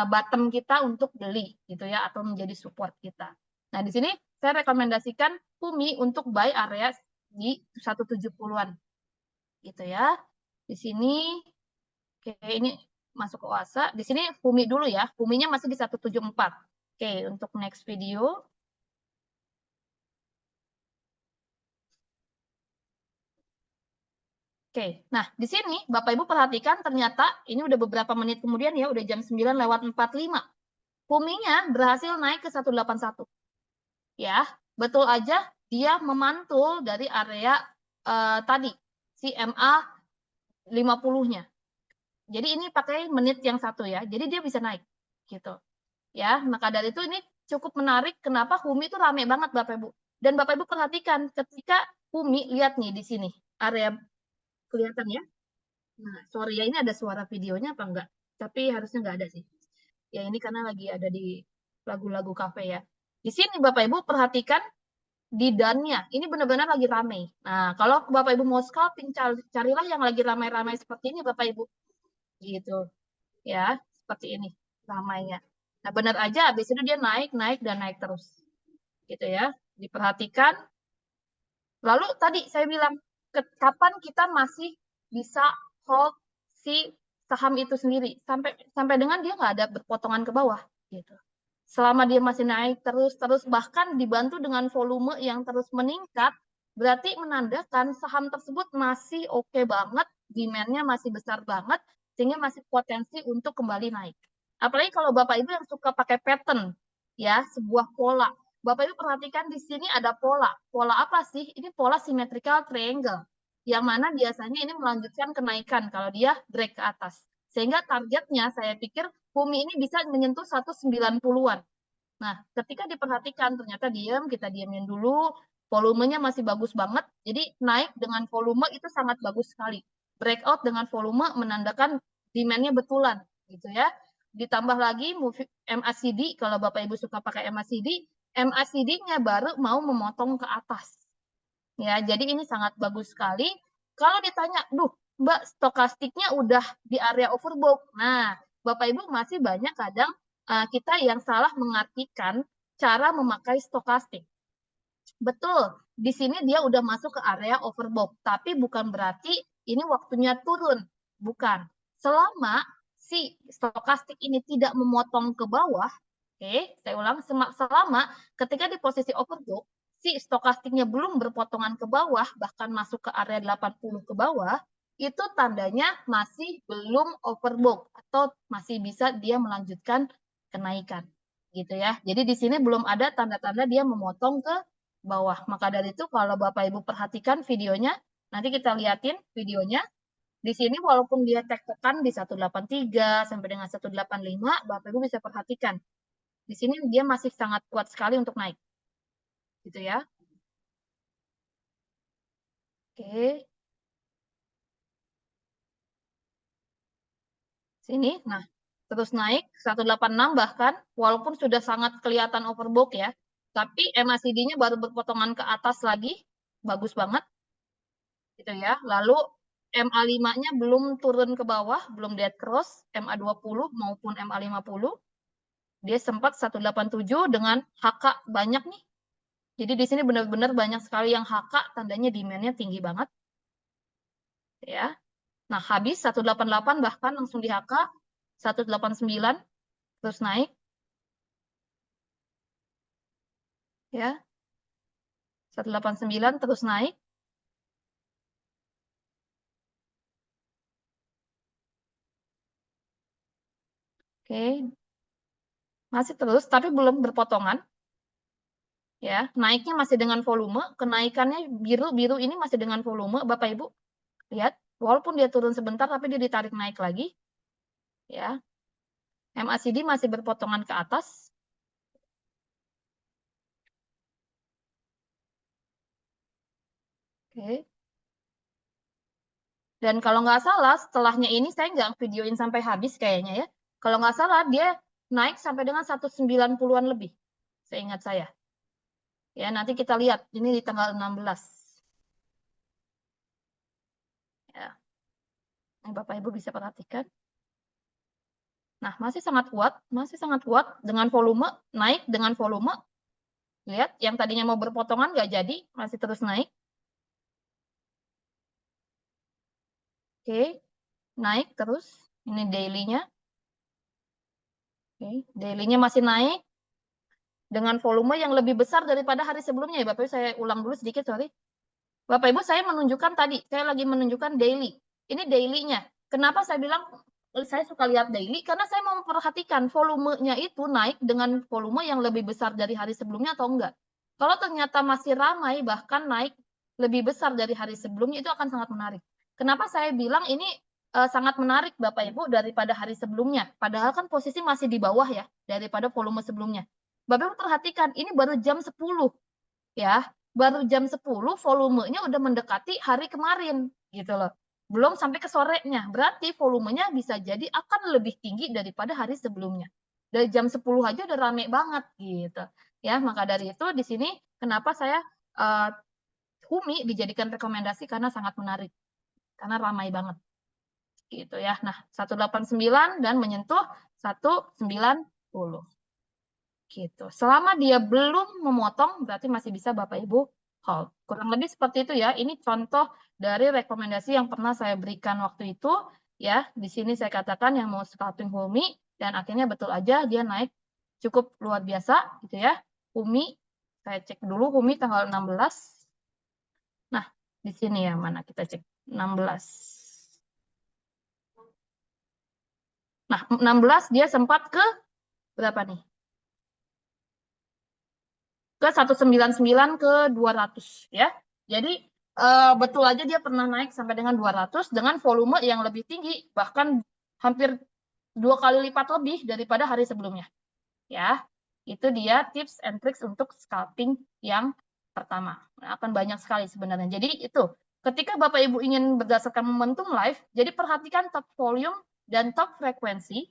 bottom kita untuk beli gitu ya, atau menjadi support kita. Nah, di sini saya rekomendasikan Fumi untuk buy area di 170-an. Gitu ya. Di sini oke, ini masuk ke OASA. Di sini Fumi dulu ya. Fuminya masih di 174. Oke, untuk next video. Oke, nah di sini Bapak Ibu perhatikan ternyata ini udah beberapa menit kemudian ya, udah jam 9:45. Fuminya berhasil naik ke 181. Ya, betul aja dia memantul dari area tadi, si MA 50-nya. Jadi ini pakai menit yang satu ya, jadi dia bisa naik gitu. Ya, maka dari itu ini cukup menarik kenapa Humi itu rame banget Bapak Ibu. Dan Bapak Ibu perhatikan ketika Humi lihat nih di sini area kelihatan ya. Nah, sorry ya ini ada suara videonya apa enggak? Tapi harusnya enggak ada sih. Ya ini karena lagi ada di lagu-lagu kafe ya. Di sini Bapak Ibu perhatikan di dannya ini benar-benar lagi ramai. Nah, kalau Bapak Ibu mau scalping carilah yang lagi ramai-ramai seperti ini Bapak Ibu. Gitu. Ya, seperti ini ramainya. Nah, benar aja habis itu dia naik, naik dan naik terus. Gitu ya. Diperhatikan. Lalu tadi saya bilang kapan kita masih bisa hold si saham itu sendiri sampai dengan dia nggak ada berpotongan ke bawah gitu. Selama dia masih naik terus bahkan dibantu dengan volume yang terus meningkat, berarti menandakan saham tersebut masih oke banget, demand-nya masih besar banget, sehingga masih potensi untuk kembali naik. Apalagi kalau Bapak Ibu yang suka pakai pattern, ya, sebuah pola. Bapak Ibu perhatikan di sini ada pola. Pola apa sih? Ini pola symmetrical triangle. Yang mana biasanya ini melanjutkan kenaikan kalau dia break ke atas. Sehingga targetnya saya pikir Bumi ini bisa menyentuh 190-an. Nah, ketika diperhatikan ternyata diam, kita diamin dulu, volumenya masih bagus banget. Jadi naik dengan volume itu sangat bagus sekali. Breakout dengan volume menandakan demand-nya betulan gitu ya. Ditambah lagi MACD, kalau Bapak Ibu suka pakai MACD, MACD-nya baru mau memotong ke atas. Ya, jadi ini sangat bagus sekali. Kalau ditanya, duh, Mbak, stokastiknya udah di area overbought. Nah, Bapak Ibu masih banyak kadang kita yang salah mengartikan cara memakai stokastik. Betul, di sini dia udah masuk ke area overbought, tapi bukan berarti ini waktunya turun. Bukan. Selama si stokastik ini tidak memotong ke bawah, oke, saya ulang, selama ketika di posisi overbought, si stokastiknya belum berpotongan ke bawah, bahkan masuk ke area 80 ke bawah, itu tandanya masih belum overbought atau masih bisa dia melanjutkan kenaikan. Gitu ya. Jadi di sini belum ada tanda-tanda dia memotong ke bawah. Maka dari itu kalau Bapak Ibu perhatikan videonya, nanti kita liatin videonya. Di sini walaupun dia tektokan di 183 sampai dengan 185, Bapak Ibu bisa perhatikan. Di sini dia masih sangat kuat sekali untuk naik. Gitu ya. Oke. Sini, nah terus naik 186 bahkan, walaupun sudah sangat kelihatan overbought ya, tapi MACD-nya baru berpotongan ke atas lagi, bagus banget. Gitu ya. Lalu MA5-nya belum turun ke bawah, belum dead cross, MA20 maupun MA50. Dia sempat 187 dengan HK banyak nih. Jadi di sini benar-benar banyak sekali yang HK, tandanya demand-nya tinggi banget. Ya. Nah, habis 188 bahkan langsung di HK, 189 terus naik. Ya. 189 terus naik. Oke. Masih terus, tapi belum berpotongan. Ya, naiknya masih dengan volume, kenaikannya biru ini masih dengan volume, Bapak Ibu. Lihat, walaupun dia turun sebentar tapi dia ditarik naik lagi. Ya. MACD masih berpotongan ke atas. Oke. Dan kalau nggak salah, setelahnya ini saya nggak videoin sampai habis kayaknya ya. Kalau nggak salah, dia naik sampai dengan 190-an lebih, seingat saya. Ya, nanti kita lihat, ini di tanggal 16. Ya. Ini Bapak Ibu bisa perhatikan. Nah, masih sangat kuat dengan volume, naik dengan volume. Lihat, yang tadinya mau berpotongan nggak jadi, masih terus naik. Oke, naik terus. Ini daily-nya. Oke, daily-nya masih naik dengan volume yang lebih besar daripada hari sebelumnya. Ya, Bapak Ibu, saya ulang dulu sedikit, sorry. Bapak Ibu, saya menunjukkan tadi, saya lagi menunjukkan daily. Ini daily-nya. Kenapa saya bilang saya suka lihat daily? Karena saya mau memperhatikan volumenya itu naik dengan volume yang lebih besar dari hari sebelumnya atau enggak. Kalau ternyata masih ramai, bahkan naik lebih besar dari hari sebelumnya, itu akan sangat menarik. Kenapa saya bilang ini sangat menarik Bapak Ibu daripada hari sebelumnya? Padahal kan posisi masih di bawah ya, daripada volume sebelumnya. Bapak Ibu perhatikan, ini baru jam 10 ya, baru jam 10 volumenya udah mendekati hari kemarin gitu loh. Belum sampai ke sorenya. Berarti volumenya bisa jadi akan lebih tinggi daripada hari sebelumnya. Dari jam 10 aja udah rame banget gitu. Ya, maka dari itu di sini kenapa saya HUMI dijadikan rekomendasi karena sangat menarik. Karena ramai banget. Gitu ya. Nah, 189 dan menyentuh 190. Gitu. Selama dia belum memotong, berarti masih bisa Bapak Ibu hold. Kurang lebih seperti itu ya. Ini contoh dari rekomendasi yang pernah saya berikan waktu itu. Ya, di sini saya katakan yang mau scalping HUMI, dan akhirnya betul aja dia naik cukup luar biasa, gitu ya. HUMI, saya cek dulu HUMI tanggal 16. Nah, di sini ya, mana kita cek 16. Nah, 16 dia sempat ke berapa nih? Ke 199 ke 200 ya. Jadi betul aja dia pernah naik sampai dengan 200 dengan volume yang lebih tinggi, bahkan hampir 2 kali lipat lebih daripada hari sebelumnya. Ya, itu dia tips and tricks untuk scalping yang pertama. Nah, akan banyak sekali sebenarnya. Jadi itu, ketika Bapak Ibu ingin berdasarkan momentum live, jadi perhatikan top volume dan top frekuensi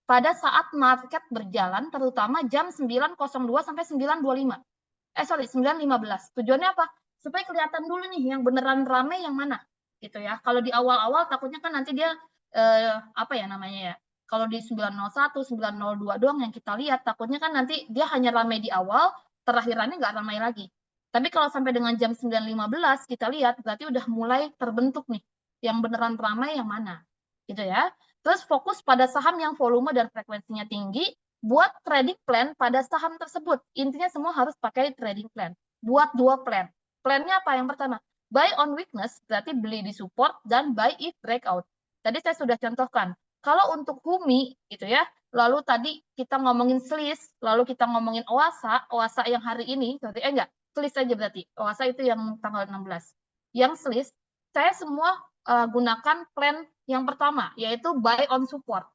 pada saat market berjalan, terutama jam 9.02 sampai 9.25. 9.15. Tujuannya apa? Supaya kelihatan dulu nih yang beneran rame yang mana, gitu ya. Kalau di awal-awal takutnya kan nanti dia apa ya namanya ya? Kalau di 901, 902 doang yang kita lihat, takutnya kan nanti dia hanya ramai di awal, terakhirannya nggak ramai lagi. Tapi kalau sampai dengan jam 9.15 kita lihat, berarti udah mulai terbentuk nih, yang beneran ramai yang mana, gitu ya. Terus fokus pada saham yang volume dan frekuensinya tinggi, buat trading plan pada saham tersebut. Intinya semua harus pakai trading plan. Buat 2 plan. Plannya apa? Yang pertama, buy on weakness, berarti beli di support, dan buy if breakout. Tadi saya sudah contohkan. Kalau untuk HUMI, gitu ya, lalu tadi kita ngomongin SLIS, lalu kita ngomongin OASA yang hari ini, berarti enggak, SLIS aja berarti. OASA itu yang tanggal 16. Yang SLIS, saya semua gunakan plan yang pertama, yaitu buy on support.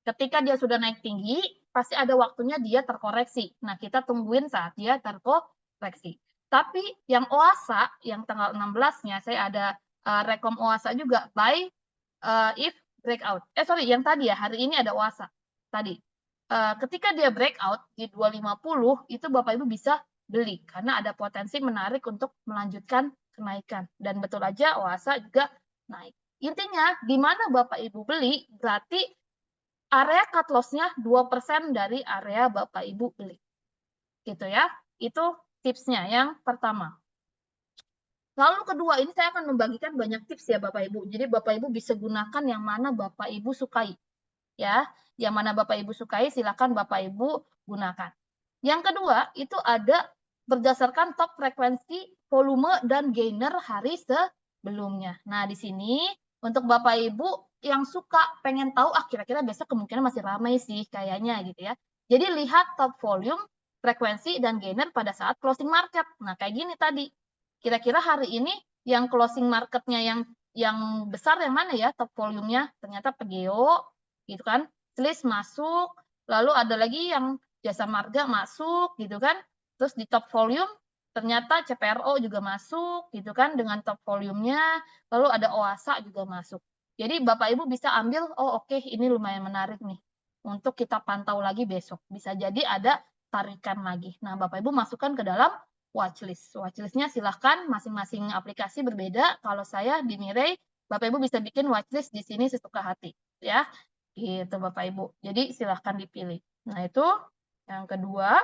Ketika dia sudah naik tinggi, pasti ada waktunya dia terkoreksi. Nah, kita tungguin saat dia terkoreksi. Tapi yang OASA, yang tanggal 16-nya, saya ada rekom OASA juga, buy if breakout. Yang tadi ya, hari ini ada OASA. Tadi. Ketika dia breakout di 250, itu Bapak Ibu bisa beli. Karena ada potensi menarik untuk melanjutkan kenaikan. Dan betul aja OASA juga naik. Intinya, di mana Bapak Ibu beli, berarti area cut loss-nya 2% dari area Bapak Ibu beli. Gitu ya. Itu tipsnya yang pertama. Lalu kedua, ini saya akan membagikan banyak tips ya Bapak Ibu. Jadi Bapak Ibu bisa gunakan yang mana Bapak Ibu sukai. Ya, yang mana Bapak Ibu sukai silakan Bapak Ibu gunakan. Yang kedua, itu ada berdasarkan top frekuensi, volume, dan gainer hari sebelumnya. Nah, di sini untuk Bapak Ibu yang suka pengen tahu, kira-kira besok kemungkinan masih ramai sih kayaknya gitu ya. Jadi lihat top volume, frekuensi dan gainer pada saat closing market. Nah, kayak gini tadi. Kira-kira hari ini yang closing marketnya yang besar yang mana ya top volume-nya? Ternyata Pegeo, gitu kan. Slis masuk, lalu ada lagi yang Jasa Marga masuk, gitu kan. Terus di top volume ternyata CPRO juga masuk, gitu kan, dengan top volume-nya. Lalu ada OASA juga masuk. Jadi Bapak Ibu bisa ambil, oh oke, ini lumayan menarik nih untuk kita pantau lagi besok. Bisa jadi ada tarikan lagi. Nah, Bapak Ibu masukkan ke dalam watchlist. Watchlist-nya silahkan masing-masing aplikasi berbeda. Kalau saya di Mirai, Bapak Ibu bisa bikin watchlist di sini sesuka hati, ya. Gitu Bapak Ibu. Jadi silahkan dipilih. Nah, itu yang kedua.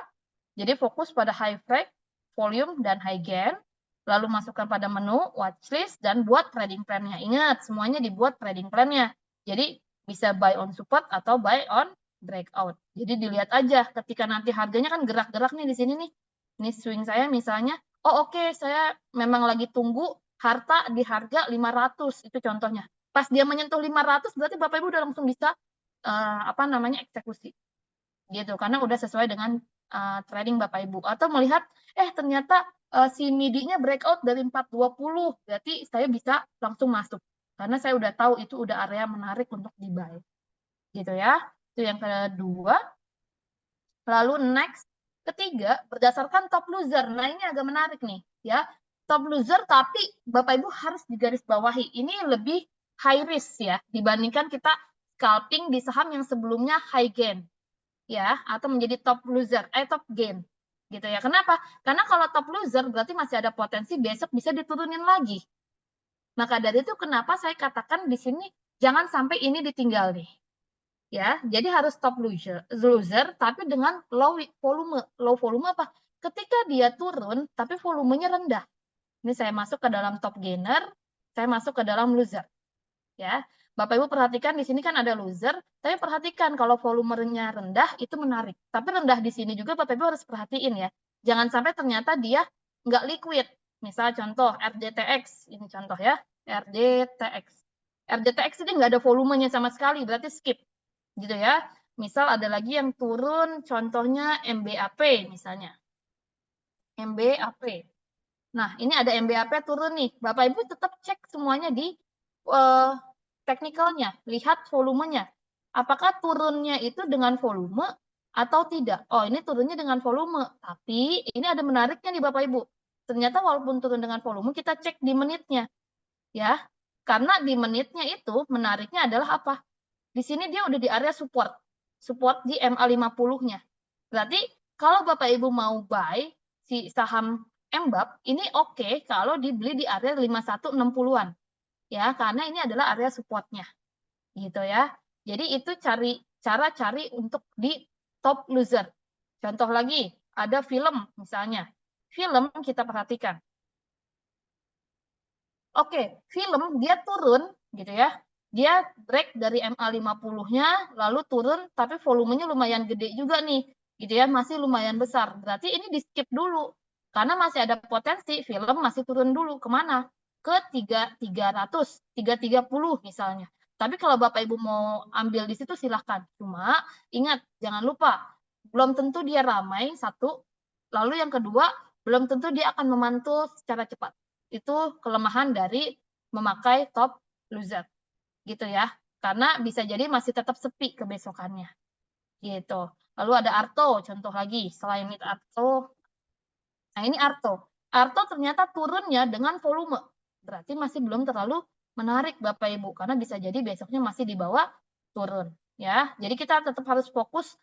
Jadi fokus pada high frag, volume, dan high gain. Lalu masukkan pada menu, watchlist, dan buat trading plan-nya. Ingat, semuanya dibuat trading plan-nya. Jadi bisa buy on support atau buy on breakout. Jadi dilihat aja ketika nanti harganya kan gerak-gerak nih di sini nih. Ini swing saya misalnya, oh oke, saya memang lagi tunggu harta di harga 500, itu contohnya. Pas dia menyentuh 500 berarti Bapak Ibu udah langsung bisa eksekusi. Gitu, karena udah sesuai dengan trading Bapak Ibu. Atau melihat ternyata si MIDI-nya breakout dari 420, berarti saya bisa langsung masuk. Karena saya udah tahu itu udah area menarik untuk di-buy. Gitu ya. Itu yang kedua. Lalu next, ketiga, berdasarkan top loser. Nah, ini agak menarik nih, ya. Top loser tapi Bapak Ibu harus digarisbawahi. Ini lebih high risk ya dibandingkan kita scalping di saham yang sebelumnya high gain. Ya, atau menjadi top loser, top gain. Gitu ya. Kenapa? Karena kalau top loser berarti masih ada potensi besok bisa diturunin lagi. Maka dari itu kenapa saya katakan di sini jangan sampai ini ditinggal nih. Ya, jadi harus top loser tapi dengan low volume. Low volume apa? Ketika dia turun tapi volumenya rendah. Ini saya masuk ke dalam top gainer, saya masuk ke dalam loser. Ya. Bapak Ibu perhatikan di sini kan ada loser, tapi perhatikan kalau volumenya rendah itu menarik. Tapi rendah di sini juga Bapak Ibu harus perhatiin ya. Jangan sampai ternyata dia nggak liquid. Misal contoh RDTX, ini contoh ya, RDTX. RDTX ini nggak ada volumenya sama sekali, berarti skip. Gitu ya. Misal ada lagi yang turun, contohnya MBAP misalnya. MBAP. Nah, ini ada MBAP turun nih. Bapak Ibu tetap cek semuanya di teknikalnya, lihat volumenya. Apakah turunnya itu dengan volume atau tidak? Oh, ini turunnya dengan volume. Tapi ini ada menariknya nih Bapak Ibu. Ternyata walaupun turun dengan volume, kita cek di menitnya. Ya, karena di menitnya itu menariknya adalah apa? Di sini dia udah di area support. Support di MA50-nya. Berarti kalau Bapak Ibu mau buy si saham MBAP, ini oke kalau dibeli di area 5160-an. Ya, karena ini adalah area supportnya. Gitu ya. Jadi itu cara cari untuk di top loser. Contoh lagi, ada film misalnya. Film kita perhatikan. Oke, film dia turun gitu ya. Dia break dari MA50-nya lalu turun tapi volumenya lumayan gede juga nih. Gitu ya, masih lumayan besar. Berarti ini di skip dulu. Karena masih ada potensi film masih turun dulu kemana? Ke 300, 330 misalnya. Tapi kalau Bapak Ibu mau ambil di situ silahkan. Cuma ingat, jangan lupa, belum tentu dia ramai, satu. Lalu yang kedua, belum tentu dia akan memantul secara cepat. Itu kelemahan dari memakai top loser. Gitu ya. Karena bisa jadi masih tetap sepi kebesokannya. Gitu. Lalu ada Arto, contoh lagi. Selain itu Arto. Nah, ini Arto. Arto ternyata turunnya dengan volume. Berarti masih belum terlalu menarik Bapak Ibu. Karena bisa jadi besoknya masih di bawah turun. Ya, jadi kita tetap harus fokus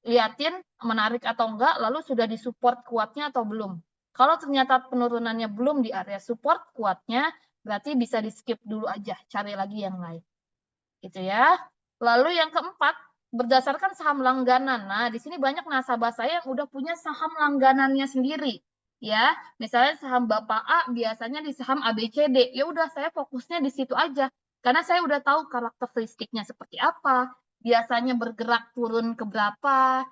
liatin menarik atau enggak, lalu sudah disupport kuatnya atau belum. Kalau ternyata penurunannya belum di area support kuatnya, berarti bisa di skip dulu aja, cari lagi yang lain. Gitu ya. Lalu yang keempat, berdasarkan saham langganan. Nah, di sini banyak nasabah saya yang udah punya saham langganannya sendiri. Ya, misalnya saham Bapak A biasanya di saham ABCD. Ya udah saya fokusnya di situ aja. Karena saya udah tahu karakteristiknya seperti apa, biasanya bergerak turun ke berapa,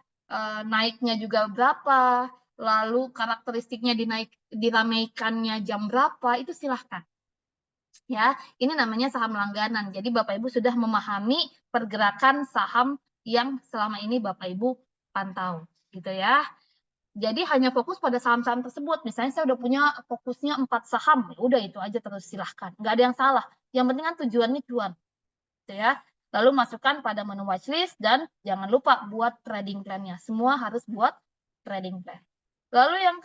naiknya juga berapa, lalu karakteristiknya diramaikannya jam berapa, itu silahkan. Ya, ini namanya saham langganan. Jadi Bapak Ibu sudah memahami pergerakan saham yang selama ini Bapak Ibu pantau, gitu ya. Jadi hanya fokus pada saham-saham tersebut. Misalnya saya udah punya fokusnya 4 saham, ya udah itu aja terus silahkan. Nggak ada yang salah. Yang penting kan tujuannya cuan. Gitu ya. Lalu masukkan pada menu watchlist dan jangan lupa buat trading plan-nya. Semua harus buat trading plan. Lalu yang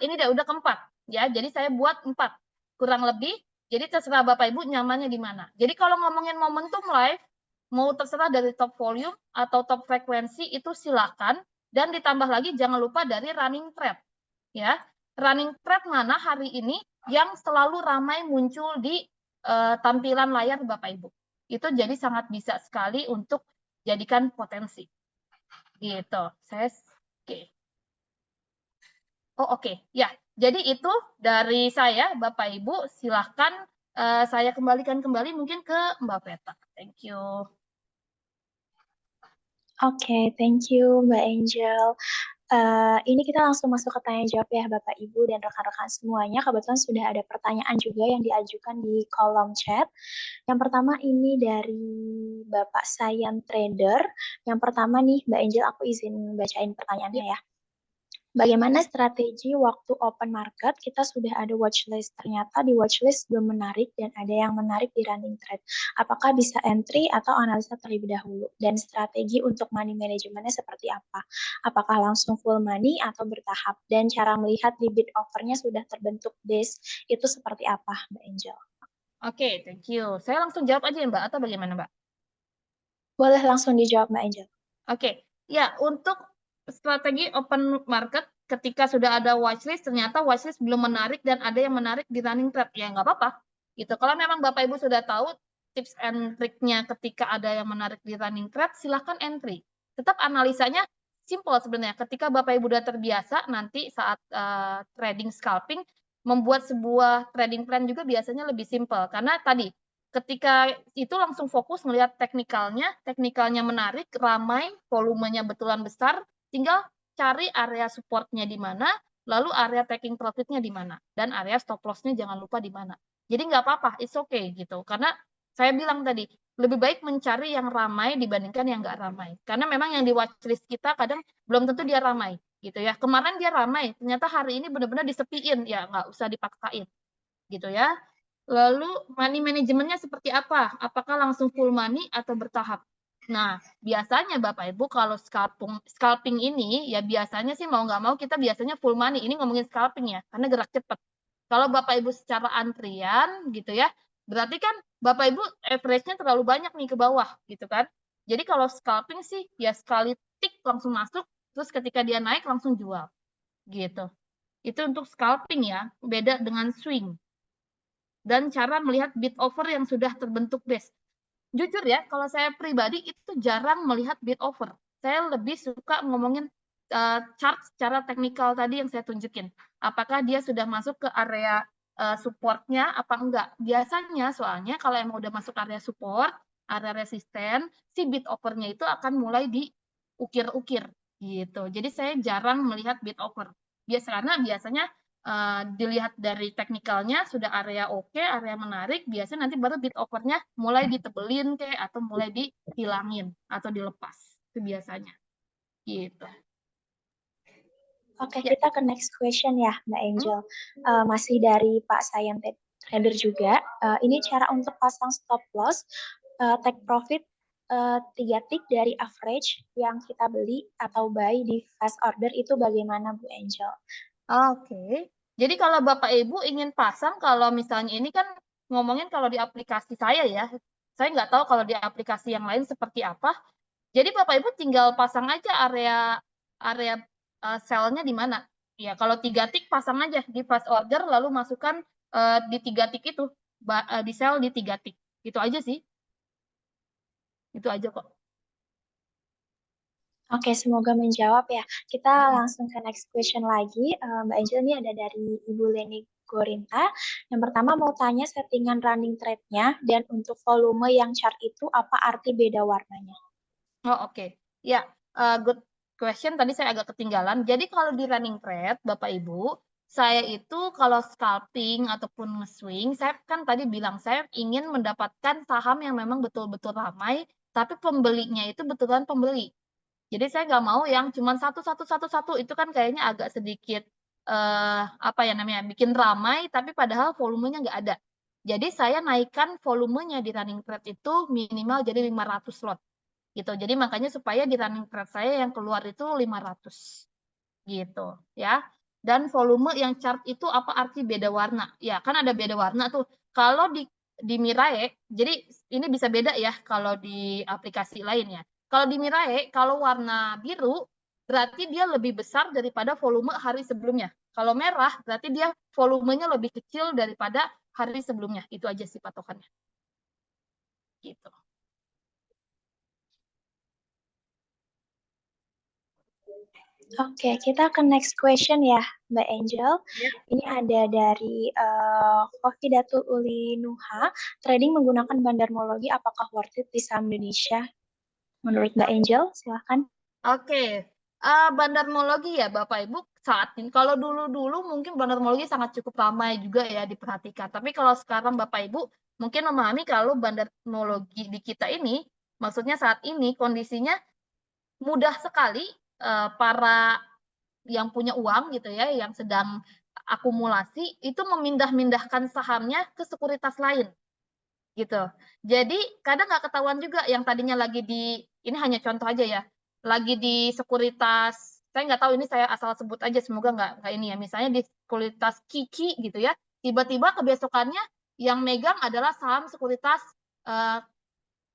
ini udah keempat. Ya, jadi saya buat 4. Kurang lebih, jadi terserah Bapak Ibu nyamannya di mana. Jadi kalau ngomongin momentum live, mau terserah dari top volume atau top frekuensi itu silakan. Dan ditambah lagi jangan lupa dari running trade. Ya, running trade mana hari ini yang selalu ramai muncul di tampilan layar Bapak Ibu. Itu jadi sangat bisa sekali untuk jadikan potensi. Gitu. Oke. Oh, oke. Ya, jadi itu dari saya, Bapak Ibu. Silahkan saya kembalikan kembali mungkin ke Mbak Peta. Thank you. Oke, thank you Mbak Angel. Ini kita langsung masuk ke tanya jawab ya Bapak Ibu dan rekan-rekan semuanya. Kebetulan sudah ada pertanyaan juga yang diajukan di kolom chat. Yang pertama ini dari Bapak Sayan Trader. Yang pertama nih Mbak Angel, aku izin bacain pertanyaannya ya. Bagaimana strategi waktu open market? Kita sudah ada watchlist. Ternyata di watchlist belum menarik dan ada yang menarik di running trade. Apakah bisa entry atau analisa terlebih dahulu? Dan strategi untuk money manajemennya seperti apa? Apakah langsung full money atau bertahap? Dan cara melihat di bid offernya sudah terbentuk base itu seperti apa, Mbak Angel? Oke, thank you. Saya langsung jawab aja ya Mbak, atau bagaimana Mbak? Boleh langsung dijawab Mbak Angel. Oke, ya untuk strategi open market ketika sudah ada watchlist ternyata watchlist belum menarik dan ada yang menarik di running trade, ya nggak apa-apa. Gitu. Kalau memang Bapak Ibu sudah tahu tips and triknya ketika ada yang menarik di running trade, silahkan entry. Tetap analisanya simple sebenarnya. Ketika Bapak Ibu sudah terbiasa, nanti saat trading scalping, membuat sebuah trading plan juga biasanya lebih simple. Karena tadi ketika itu langsung fokus melihat teknikalnya menarik, ramai, volumenya betulan besar, tinggal cari area supportnya di mana, lalu area taking profitnya di mana, dan area stop loss-nya jangan lupa di mana. Jadi nggak apa-apa, it's okay gitu. Karena saya bilang tadi, lebih baik mencari yang ramai dibandingkan yang nggak ramai. Karena memang yang di watchlist kita kadang belum tentu dia ramai gitu ya. Kemarin dia ramai, ternyata hari ini benar-benar disepiin, ya nggak usah dipaksain gitu ya. Lalu money manajemennya seperti apa? Apakah langsung full money atau bertahap? Nah, biasanya Bapak Ibu kalau scalping ini ya biasanya sih mau nggak mau kita biasanya full money. Ini ngomongin scalping ya, karena gerak cepat. Kalau Bapak Ibu secara antrian gitu ya, berarti kan Bapak Ibu average-nya terlalu banyak nih ke bawah gitu kan. Jadi kalau scalping sih ya sekali tik langsung masuk, terus ketika dia naik langsung jual gitu. Itu untuk scalping ya, beda dengan swing. Dan cara melihat bid offer yang sudah terbentuk base. Jujur ya, kalau saya pribadi itu jarang melihat bid offer. Saya lebih suka ngomongin chart secara teknikal tadi yang saya tunjukin. Apakah dia sudah masuk ke area supportnya apa enggak. Biasanya soalnya kalau emang udah masuk area support, area resisten, si bid offer-nya itu akan mulai diukir-ukir gitu. Jadi saya jarang melihat bid offer. Karena biasanya dilihat dari teknikalnya sudah area oke, area menarik, biasanya nanti baru bid offer-nya mulai ditebelin kayak atau mulai dihilangin atau dilepas. Itu biasanya. Gitu. Oke, Ya. kita ke next question ya, Mbak Angel. Masih dari Pak Sayan Trader juga. Ini cara untuk pasang stop loss, take profit 3 tick dari average yang kita beli atau buy di fast order itu bagaimana, Bu Angel? Oke. Jadi kalau Bapak Ibu ingin pasang, kalau misalnya ini kan ngomongin kalau di aplikasi saya ya, saya nggak tahu kalau di aplikasi yang lain seperti apa. Jadi Bapak Ibu tinggal pasang aja area area sell-nya di mana. Ya, kalau 3 tick pasang aja di fast order lalu masukkan di 3 tick itu di sell di 3 tick. Itu aja sih. Itu aja kok. Oke, semoga menjawab ya. Kita langsung ke next question lagi. Mbak Angel ini ada dari Ibu Leni Gorinta. Yang pertama mau tanya settingan running trade-nya dan untuk volume yang chart itu apa arti beda warnanya? Oh, oke. Ya, good question. Tadi saya agak ketinggalan. Jadi kalau di running trade, Bapak Ibu, saya itu kalau scalping ataupun nge-swing, saya kan tadi bilang saya ingin mendapatkan saham yang memang betul-betul ramai, tapi pembelinya itu betulan pembeli. Jadi saya nggak mau yang cuma satu, itu kan kayaknya agak sedikit, apa ya namanya, bikin ramai, tapi padahal volumenya nggak ada. Jadi saya naikkan volumenya di running thread itu minimal jadi 500 slot, gitu. Jadi makanya supaya di running thread saya yang keluar itu 500, gitu ya. Dan volume yang chart itu apa arti beda warna? Ya kan ada beda warna tuh. Kalau di Mirae, jadi ini bisa beda ya kalau di aplikasi lain ya. Kalau di Mirae, kalau warna biru berarti dia lebih besar daripada volume hari sebelumnya. Kalau merah berarti dia volumenya lebih kecil daripada hari sebelumnya. Itu aja sih patokannya. Gitu. Oke, kita ke next question ya, Mbak Angel. Ya. Ini ada dari Kofi Datul Uli Nuha. Trading menggunakan bandarmologi apakah worth it di saham Indonesia? Menurut Mbak Angel, silahkan. Oke, bandarmologi ya Bapak Ibu saat ini. Kalau dulu-dulu mungkin bandarmologi sangat cukup ramai juga ya diperhatikan. Tapi kalau sekarang Bapak Ibu mungkin memahami kalau bandarmologi di kita ini, maksudnya saat ini kondisinya mudah sekali para yang punya uang gitu ya, yang sedang akumulasi itu memindah-mindahkan sahamnya ke sekuritas lain gitu. Jadi kadang nggak ketahuan juga yang tadinya lagi ini hanya contoh aja ya, lagi di sekuritas, saya nggak tahu ini saya asal sebut aja, semoga nggak ini ya, misalnya di sekuritas Kiki gitu ya, tiba-tiba kebesokannya yang megang adalah saham sekuritas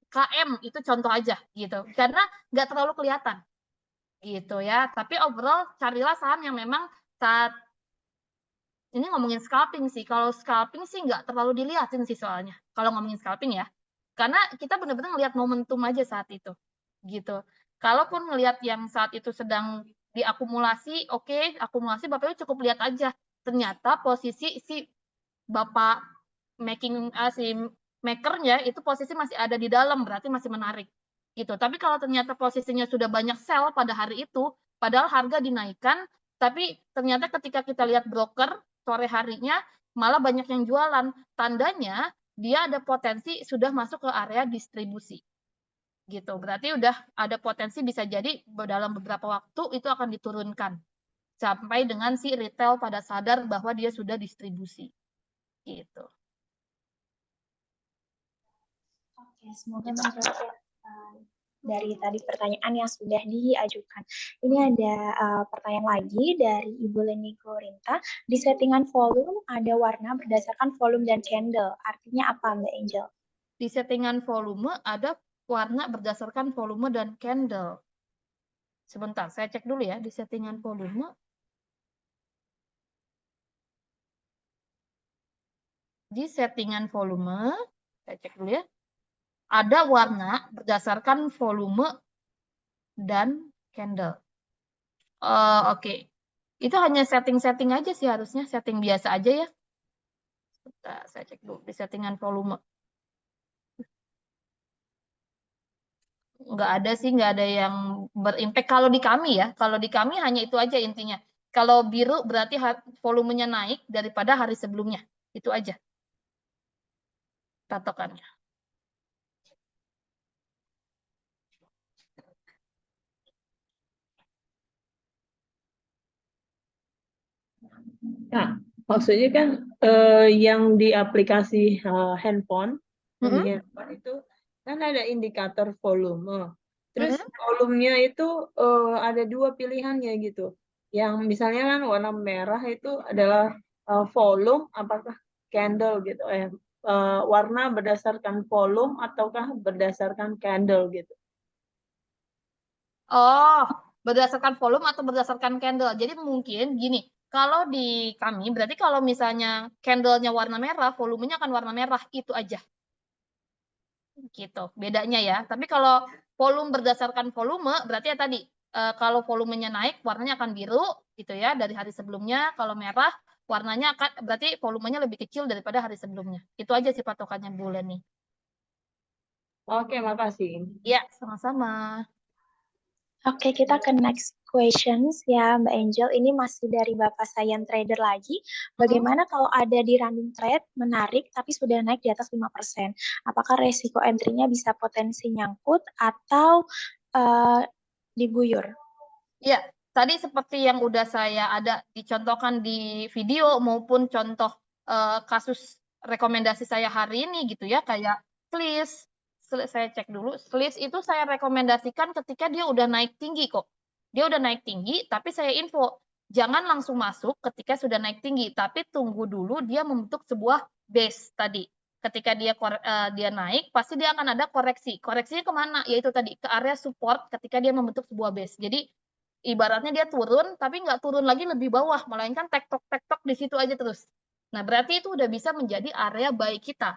KM, itu contoh aja gitu, karena nggak terlalu kelihatan gitu ya. Tapi overall carilah saham yang memang saat ini ngomongin scalping sih. Kalau scalping sih nggak terlalu dilihatin sih soalnya. Kalau ngomongin scalping ya. Karena kita benar-benar ngelihat momentum aja saat itu. Gitu. Kalaupun ngelihat yang saat itu sedang diakumulasi, oke, akumulasi Bapak Ibu cukup lihat aja. Ternyata posisi si Bapak si makernya itu posisi masih ada di dalam, berarti masih menarik. Gitu. Tapi kalau ternyata posisinya sudah banyak sell pada hari itu, padahal harga dinaikkan, tapi ternyata ketika kita lihat broker sore harinya malah banyak yang jualan. Tandanya dia ada potensi sudah masuk ke area distribusi. Gitu. Berarti udah ada potensi bisa jadi dalam beberapa waktu itu akan diturunkan. Sampai dengan si retail pada sadar bahwa dia sudah distribusi. Gitu. Oke, semoga menjawab dari tadi pertanyaan yang sudah diajukan. Ini ada pertanyaan lagi dari Ibu Leni Korinta. Di settingan volume ada warna berdasarkan volume dan candle. Artinya apa, Mbak Angel? Di settingan volume ada warna berdasarkan volume dan candle. Sebentar, saya cek dulu ya di settingan volume. Di settingan volume, saya cek dulu ya. Ada warna berdasarkan volume dan candle. Oke. Itu hanya setting-setting aja sih harusnya, setting biasa aja ya. Bentar, saya cek dulu di settingan volume. Nggak ada sih, nggak ada yang berimpact kalau di kami ya. Kalau di kami hanya itu aja intinya. Kalau biru berarti volumenya naik daripada hari sebelumnya. Itu aja patokannya. Nah, maksudnya kan yang di aplikasi handphone, yang di handphone itu kan ada indikator volume. Terus volumenya itu ada dua pilihannya gitu. Yang misalnya kan warna merah itu adalah volume, apakah candle gitu. Warna berdasarkan volume ataukah berdasarkan candle gitu. Oh, berdasarkan volume atau berdasarkan candle. Jadi mungkin gini, kalau di kami berarti kalau misalnya candlenya warna merah, volumenya akan warna merah, itu aja. Gitu, bedanya ya. Tapi kalau volume berdasarkan volume, berarti ya tadi, kalau volumenya naik, warnanya akan biru, gitu ya, dari hari sebelumnya. Kalau merah, warnanya akan, berarti volumenya lebih kecil daripada hari sebelumnya. Itu aja sih patokannya Bu Leni. Oke, makasih. Ya, sama-sama. Oke, kita ke next questions ya, Mbak Angel. Ini masih dari Bapak Sayan Trader lagi. Bagaimana kalau ada di running trade menarik tapi sudah naik di atas 5%? Apakah resiko entry-nya bisa potensi nyangkut atau diguyur. Iya, tadi seperti yang udah saya ada dicontohkan di video maupun contoh kasus rekomendasi saya hari ini gitu ya, kayak Sliss. Saya cek dulu, Sliss itu saya rekomendasikan ketika dia udah naik tinggi kok. Dia udah naik tinggi, tapi saya info, jangan langsung masuk ketika sudah naik tinggi, tapi tunggu dulu dia membentuk sebuah base tadi. Ketika dia naik, pasti dia akan ada koreksi. Koreksinya kemana? Yaitu tadi, ke area support ketika dia membentuk sebuah base. Jadi, ibaratnya dia turun, tapi nggak turun lagi lebih bawah, melainkan tektok-tektok di situ aja terus. Nah, berarti itu udah bisa menjadi area buy kita.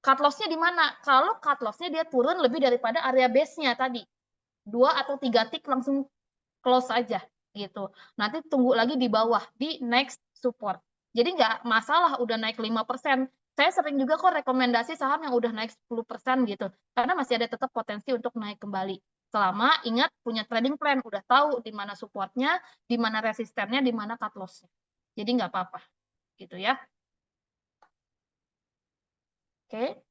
Cut loss-nya di mana? Kalau cut loss-nya dia turun lebih daripada area base-nya tadi. 2 atau 3 tick langsung close aja gitu. Nanti tunggu lagi di bawah, di next support. Jadi nggak masalah udah naik 5%. Saya sering juga kok rekomendasi saham yang udah naik 10% gitu. Karena masih ada tetap potensi untuk naik kembali. Selama ingat punya trading plan, udah tahu di mana supportnya, di mana resistennya, di mana cut loss-nya. Jadi nggak apa-apa gitu ya. Oke.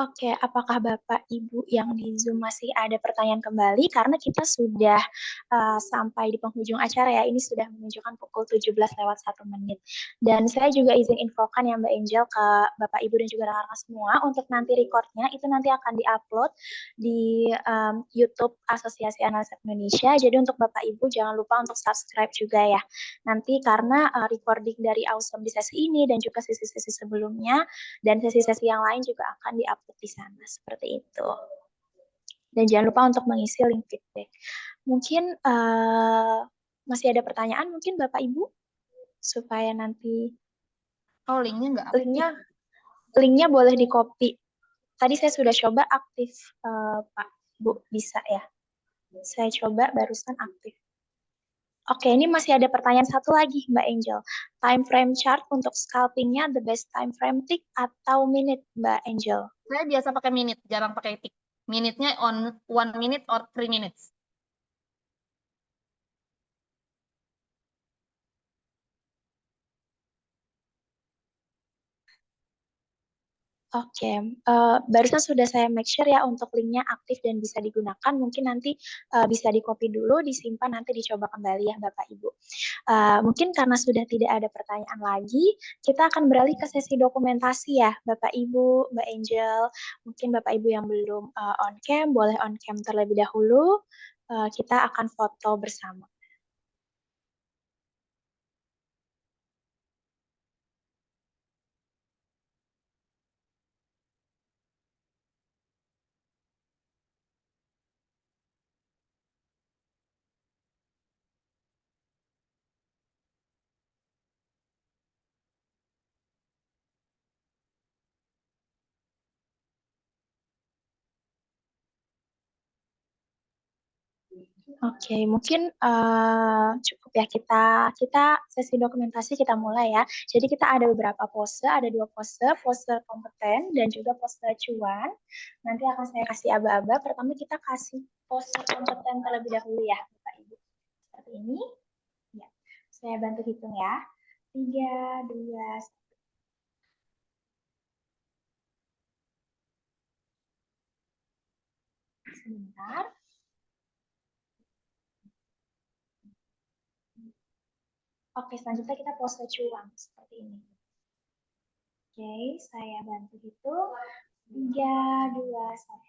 Oke, apakah Bapak Ibu yang di Zoom masih ada pertanyaan kembali? Karena kita sudah sampai di penghujung acara ya, ini sudah menunjukkan pukul 17:01. Dan saya juga izin infokan ya Mbak Angel ke Bapak Ibu dan juga rekan-rekan semua, untuk nanti recordnya itu nanti akan diupload di YouTube Asosiasi Analis Indonesia. Jadi untuk Bapak Ibu jangan lupa untuk subscribe juga ya. Nanti karena recording dari Awesome di sesi ini dan juga sesi-sesi sebelumnya dan sesi-sesi yang lain juga akan diupload di sana, seperti itu. Dan jangan lupa untuk mengisi link feedback. Mungkin masih ada pertanyaan mungkin Bapak Ibu? Supaya nanti Oh, linknya nggak aktif. linknya boleh di copy. Tadi saya sudah coba aktif, Pak, Bu, bisa ya? Saya coba barusan aktif. Oke, ini masih ada pertanyaan satu lagi, Mbak Angel. Time frame chart untuk scalpingnya, the best time frame tick atau minute, Mbak Angel? Saya biasa pakai minute, jarang pakai tick. Minute-nya on 1 minute or 3 minutes. Oke, barusan sudah saya make sure ya untuk linknya aktif dan bisa digunakan. Mungkin nanti bisa di-copy dulu, disimpan, nanti dicoba kembali ya Bapak Ibu. Mungkin karena sudah tidak ada pertanyaan lagi, kita akan beralih ke sesi dokumentasi ya Bapak Ibu, Mbak Angel. Mungkin Bapak Ibu yang belum on cam, boleh on cam terlebih dahulu. Kita akan foto bersama. Oke, mungkin cukup ya kita sesi dokumentasi kita mulai ya. Jadi kita ada beberapa pose, ada 2 pose, pose kompeten dan juga pose cuan. Nanti akan saya kasih aba-aba. Pertama kita kasih pose kompeten terlebih dahulu ya, Bapak Ibu. Seperti ini. Ya, saya bantu hitung ya. 3, 2, 1. Sebentar. Oke, selanjutnya kita pose cuan seperti ini. Oke, saya bantu hitung. 3, 2, 1.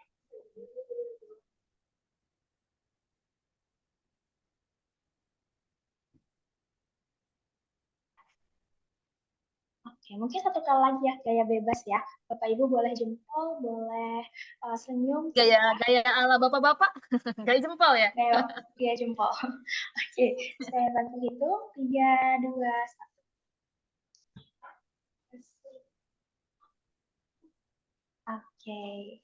Oke, mungkin satu kali lagi ya, gaya bebas ya. Bapak Ibu boleh jempol, boleh senyum. Gaya ala bapak-bapak, gaya jempol ya? Gaya jempol. Oke, saya bantu hitung. 3, 2, 1. Oke.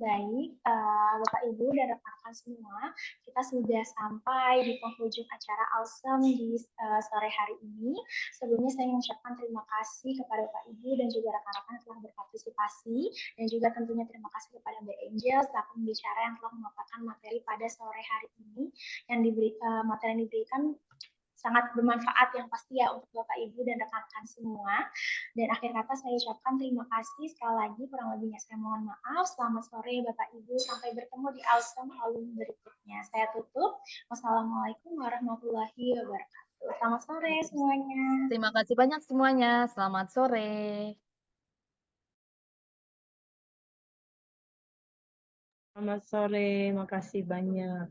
Baik, Bapak Ibu dan rekan-rekan semua, kita sudah sampai di penghujung acara Awesome di sore hari ini. Sebelumnya saya mengucapkan terima kasih kepada Bapak Ibu dan juga rekan-rekan yang telah berpartisipasi, dan juga tentunya terima kasih kepada Mbak Angel selaku pembicara yang telah memaparkan materi pada sore hari ini, yang materi yang diberikan sangat bermanfaat yang pasti ya untuk Bapak Ibu dan rekan-rekan semua. Dan akhir kata saya ucapkan terima kasih sekali lagi, kurang lebihnya saya mohon maaf. Selamat sore Bapak Ibu, sampai bertemu di Awesome Alum berikutnya. Saya tutup. Wassalamualaikum warahmatullahi wabarakatuh. Selamat sore semuanya. Terima kasih banyak semuanya. Selamat sore. Selamat sore, makasih banyak.